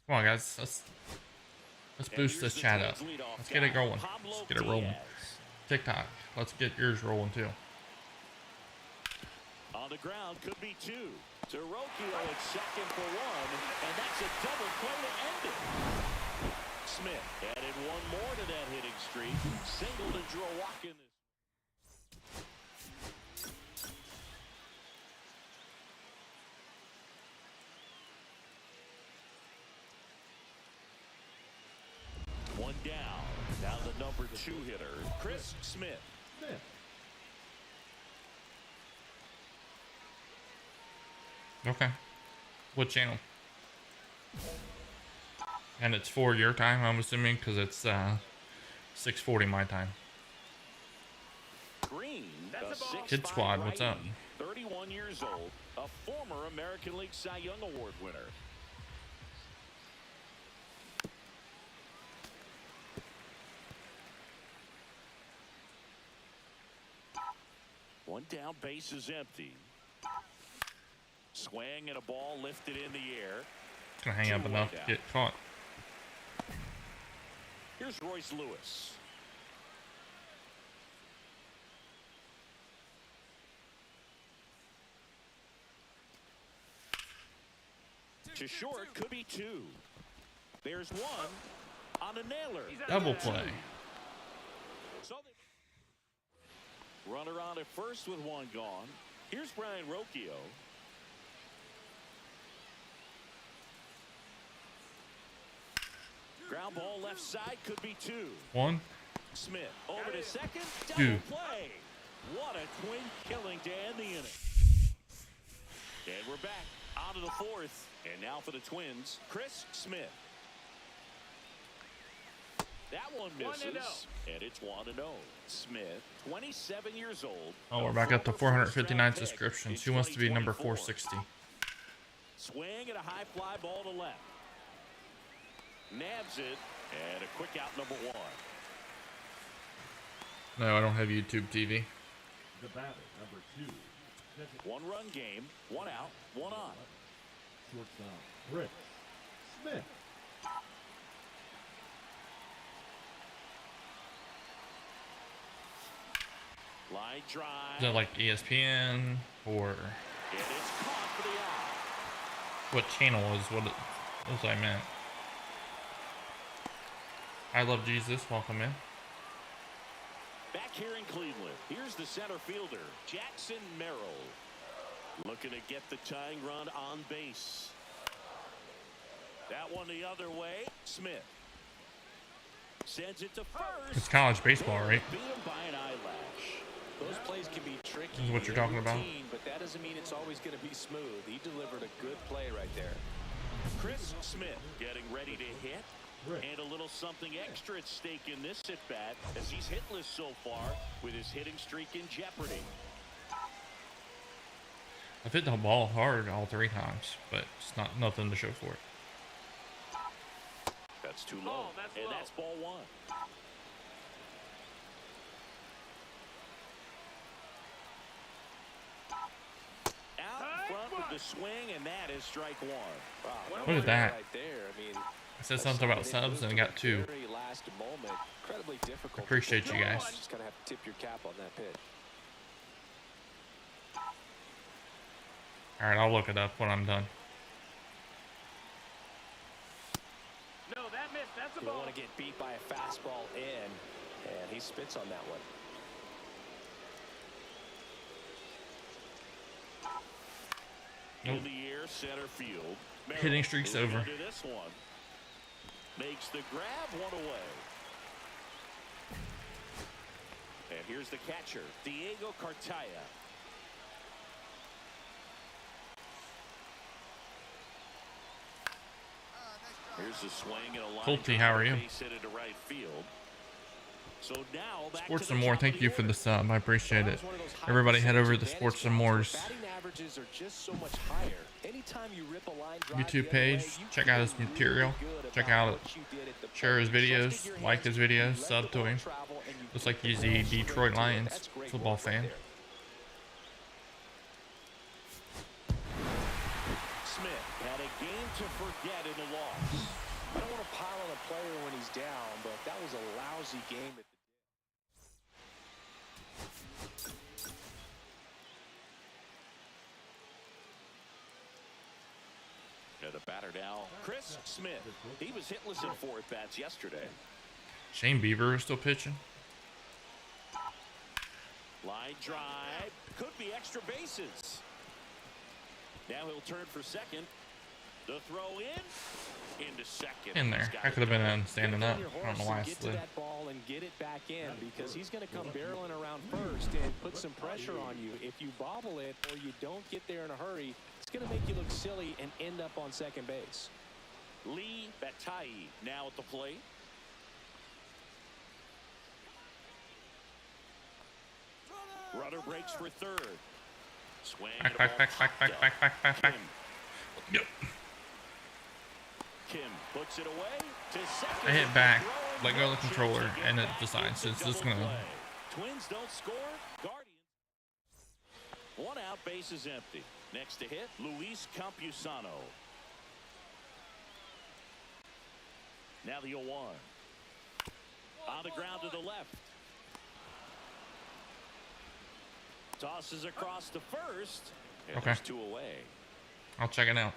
Come on, guys. Let's boost this chat up. Let's get it going. Let's get it rolling. TikTok, let's get yours rolling too. On the ground, could be 2. To Rocchio at second for 1, and that's a double play to end it. Smith added 1 more to that hitting streak. Singled and drew a walk in this. One down. Now the number 2 hitter, Chris Smith. Smith. Okay. What channel? And it's 4 your time, I'm assuming, because it's 6:40 my time. Green, the That's a ball. 6'5" Kid Squad, what's up? righty, 31 31 years old, a former American League Cy Young Award winner. One down, base is empty. Swing and a ball lifted in the air. Gonna hang up enough to get caught. Here's Royce Lewis. To short, could be two. There's one on a nailer. Double play. So runner on at first with one gone. Here's Brian Rocchio. Ground ball left side, could be two. One. Smith over to second. Two. Double play. What a twin killing to end the inning. And we're back out of the fourth. And now for the Twins, Chris Smith. That one misses. And it's 1-0. Smith, 27 years old. Oh, we're back up to 459 subscriptions. Who wants to be number 460? Swing and a high fly ball to left. Nabs it. And a quick out, number one. No, I don't have YouTube TV. The batter, number 2. One-run game, one out, one on. Shortstop, Chris Smith. Line drive. Is that like ESPN or And it's caught for the out. what channel is what it was I meant? I love Jesus. Welcome in. Back here in Cleveland, here's the center fielder, Jackson Merrill. Looking to get the tying run on base. That one the other way. Smith sends it to first. It's college baseball, right? Beat him by an eyelash. Those plays can be tricky. This is what you're talking about? But that doesn't mean it's always going to be smooth. He delivered a good play right there. Chris Smith getting ready to hit. And a little something extra at stake in this at-bat as he's hitless so far with his hitting streak in jeopardy. I've hit the ball hard all 3 times, but it's not nothing to show for it. That's too low. That's ball one. Out front with the swing, and that is strike one. Wow, Look at that. right there. I mean, I said something about subs and I got 2. very last moment. Incredibly difficult. Appreciate you guys. Just kind of have to tip your cap on that pitch. Alright, I'll look it up when I'm done. No, that missed. That's a You ball. don't want to get beat by a fastball in, and he spits on that one. Nope. In the air, center field. Merrill Hitting streak's moving over. into this one. Makes the grab, one away. And here's the catcher, Diego Cartaya. Here's the swing and a line. Colty, how are you? Base hit into right field. So now back Sports to Some the More, top thank of you the for the order. sub. I appreciate That it. was one of those high Everybody head over to the percentage Sports Some advantage More's spots where batting averages are just so much higher. Anytime you rip a line drive YouTube the other page. way, you Check feel out his really material. good Check about out what you did at the share his plate. You videos, trusted your like his hands, you videos, let sub the to ball him. travel, and you Looks put like the he's ball the straight Detroit to it. Lions That's great football work right fan. there. Smith had a game to forget in the loss. I don't want to pile on a player when he's down, but that was a lousy game at the And the batter now, Chris Smith. He was hitless in 4 at-bats yesterday. Shane Bieber is still pitching. Line drive. Could be extra bases. Now he'll turn for second. The throw in. Into second. In there. I could have been standing up. I don't know why I get to slid. that ball and get it back in, because he's going to come barreling around first and put some pressure on you. If you bobble it or you don't get there in a hurry, it's going to make you look silly and end up on second base. Lee Batai now at the plate. Runner breaks for third. Swing Back, and a back, ball back, back, popped back, up. back, back, back, back. Kim. Yep. Kim puts it away to second. I hit back, Throwing, let go of the no controller, chance to get and it back. decides It's it's a just double gonna. play. Twins don't score. Guardians. One out, base is empty. Next to hit, Luis Campusano. Now the 0-1. On the ground to the left. Tosses across to first. And Okay. there's 2 away. I'll check it out.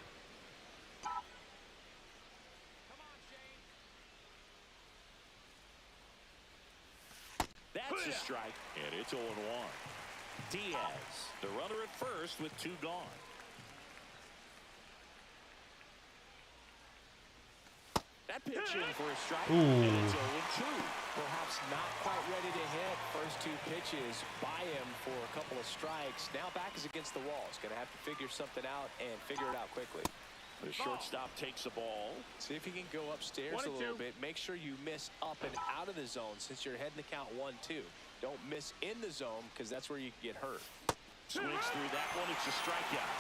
That's a strike, and it's 0-1. Diaz, the runner at first with 2 gone. That pitch in for a strike. Ooh. And it's 0-2. Perhaps not quite ready to hit. First 2 pitches by him for a couple of strikes. Now back is against the wall. He's going to have to figure something out and figure it out quickly. The shortstop takes the ball. See if you can go upstairs a little bit. Make sure you miss up and out of the zone since you're heading to count 1-2. Don't miss in the zone because that's where you can get hurt. Swings through that one. It's a strikeout.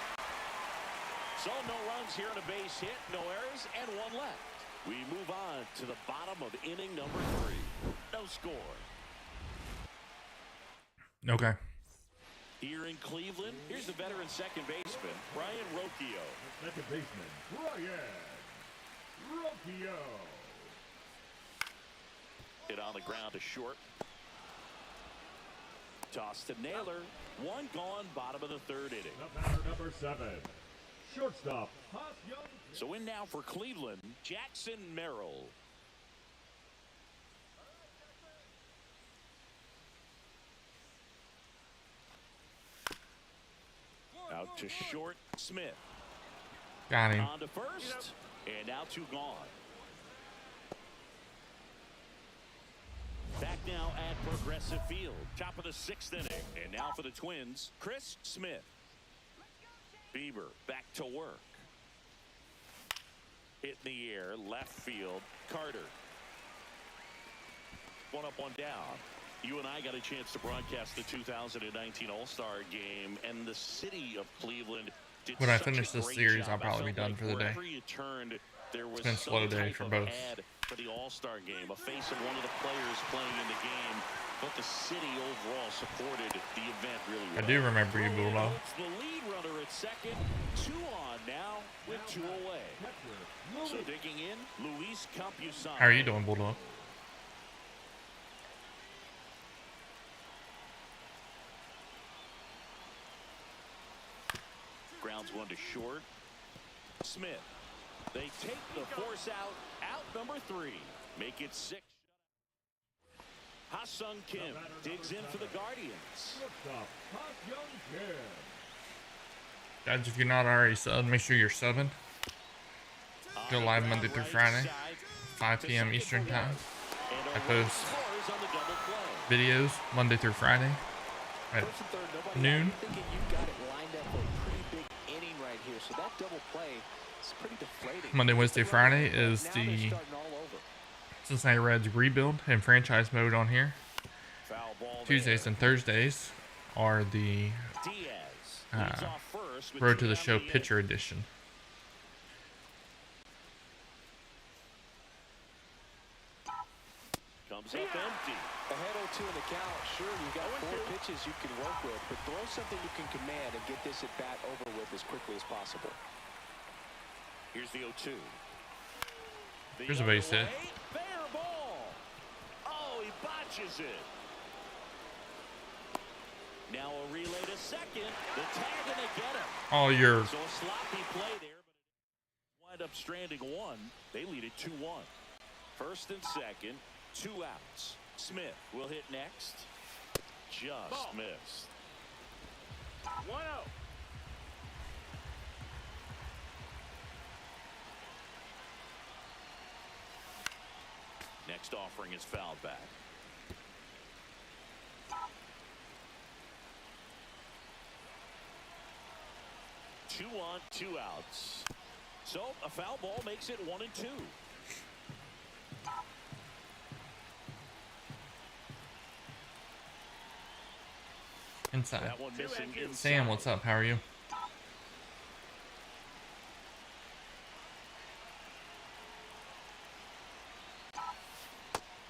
So no runs here on a base hit, no errors, and 1 left. We move on to the bottom of inning number 3. No score. Okay. Here in Cleveland, here's the veteran second baseman, Brian Rocchio. Second baseman, Brian Rocchio. Hit on the ground to short. Toss to Naylor. 1 gone, bottom of the 3rd inning. The batter number 7, shortstop, Ha-Seong. So in now for Cleveland, Jackson Merrill. Out to short, Smith. Got him. On to first, and now 2 gone. Back now at Progressive Field, top of the 6th inning. And now for the Twins, Chris Smith. Bieber back to work. Hit in the air, left field, Carter. 1 up, 1 down. You and I got a chance to broadcast the 2019 All-Star Game, and the city of Cleveland did When I such finish a this great series, job. I'll probably I be felt done for the day. wherever you turned, there was been a slow some day type for of both. ad for the All-Star Game, a face of one of the players playing in the game, but the city overall supported the event really well. I do remember you, Bulldog. It's the lead runner at second, 2 on now with 2 away. So digging in, Luis Campusano. How are you doing, Bulldog? Grounds 1 to short. Smith. They take the force out. Out number 3. Make it 6. Ha-Seong Kim digs in for the Guardians. Shortstop, Ha-Seong Kim. Guys, if you're not already subbed, make sure you're subbing. Go live Monday through Friday, 5 p.m. Eastern time. I post videos Monday through Friday at noon. Thinking you got it lined up for a pretty big inning right here. So that double play is pretty deflating. Monday, Wednesday, Friday is Now they're the starting all over. Cincinnati Reds rebuild and franchise mode on here. Foul ball Tuesdays there. and Thursdays are the Diaz leads off first with Road 2 to the down Show the pitcher edition. Comes up empty. Ahead 0-2 in the count. Sure, you've got 4 pitches you can work with, but throw something you can command and get this at bat over with as quickly as possible. Here's the 0-2. Here's a base hit. Fair ball. Oh, he botches it. Now a relay to second. The tag and they get him. Oh, you're So a sloppy play there, but wind up stranding 1. They lead it 2-1. First and second, 2 outs. Smith will hit next. Just missed. 1-0. Next offering is fouled back. Two on, 2 outs. So a foul ball makes it 1-2. Inside. That one missing inside. Sam, what's up? How are you?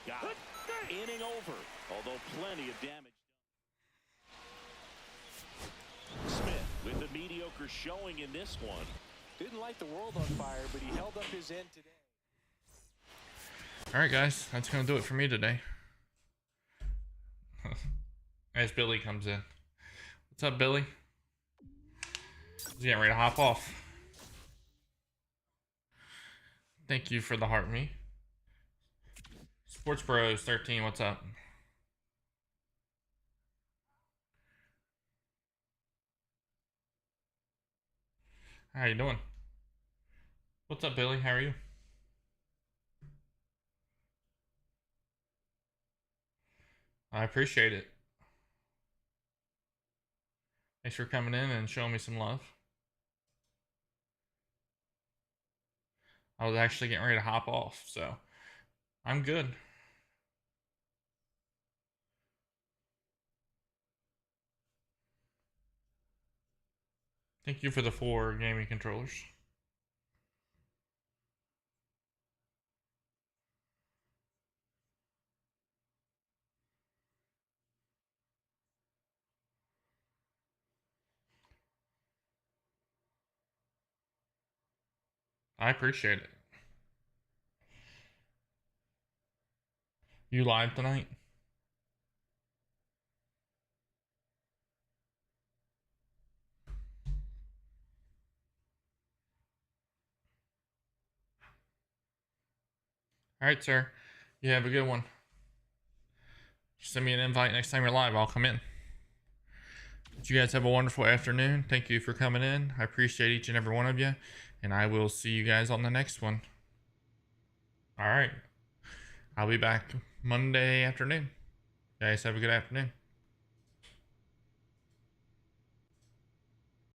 Got it. Inning over, although plenty of damage. Smith with the mediocre showing in this one. Didn't light the world on fire, but he held up his end today. All right, guys, that's gonna do it for me today. As Billy comes in, what's up, Billy? He's getting ready to hop off. Thank you for the heart me. Sports Bros 13, what's up? How you doing? What's up, Billy? How are you? I appreciate it. Thanks for coming in and showing me some love. I was actually getting ready to hop off, so I'm good. Thank you for the 4 gaming controllers. I appreciate it. You live tonight? All right, sir. You have a good one. Send me an invite next time you're live. I'll come in. But you guys have a wonderful afternoon. Thank you for coming in. I appreciate each and every one of you. And I will see you guys on the next one. All right. I'll be back Monday afternoon. You guys have a good afternoon.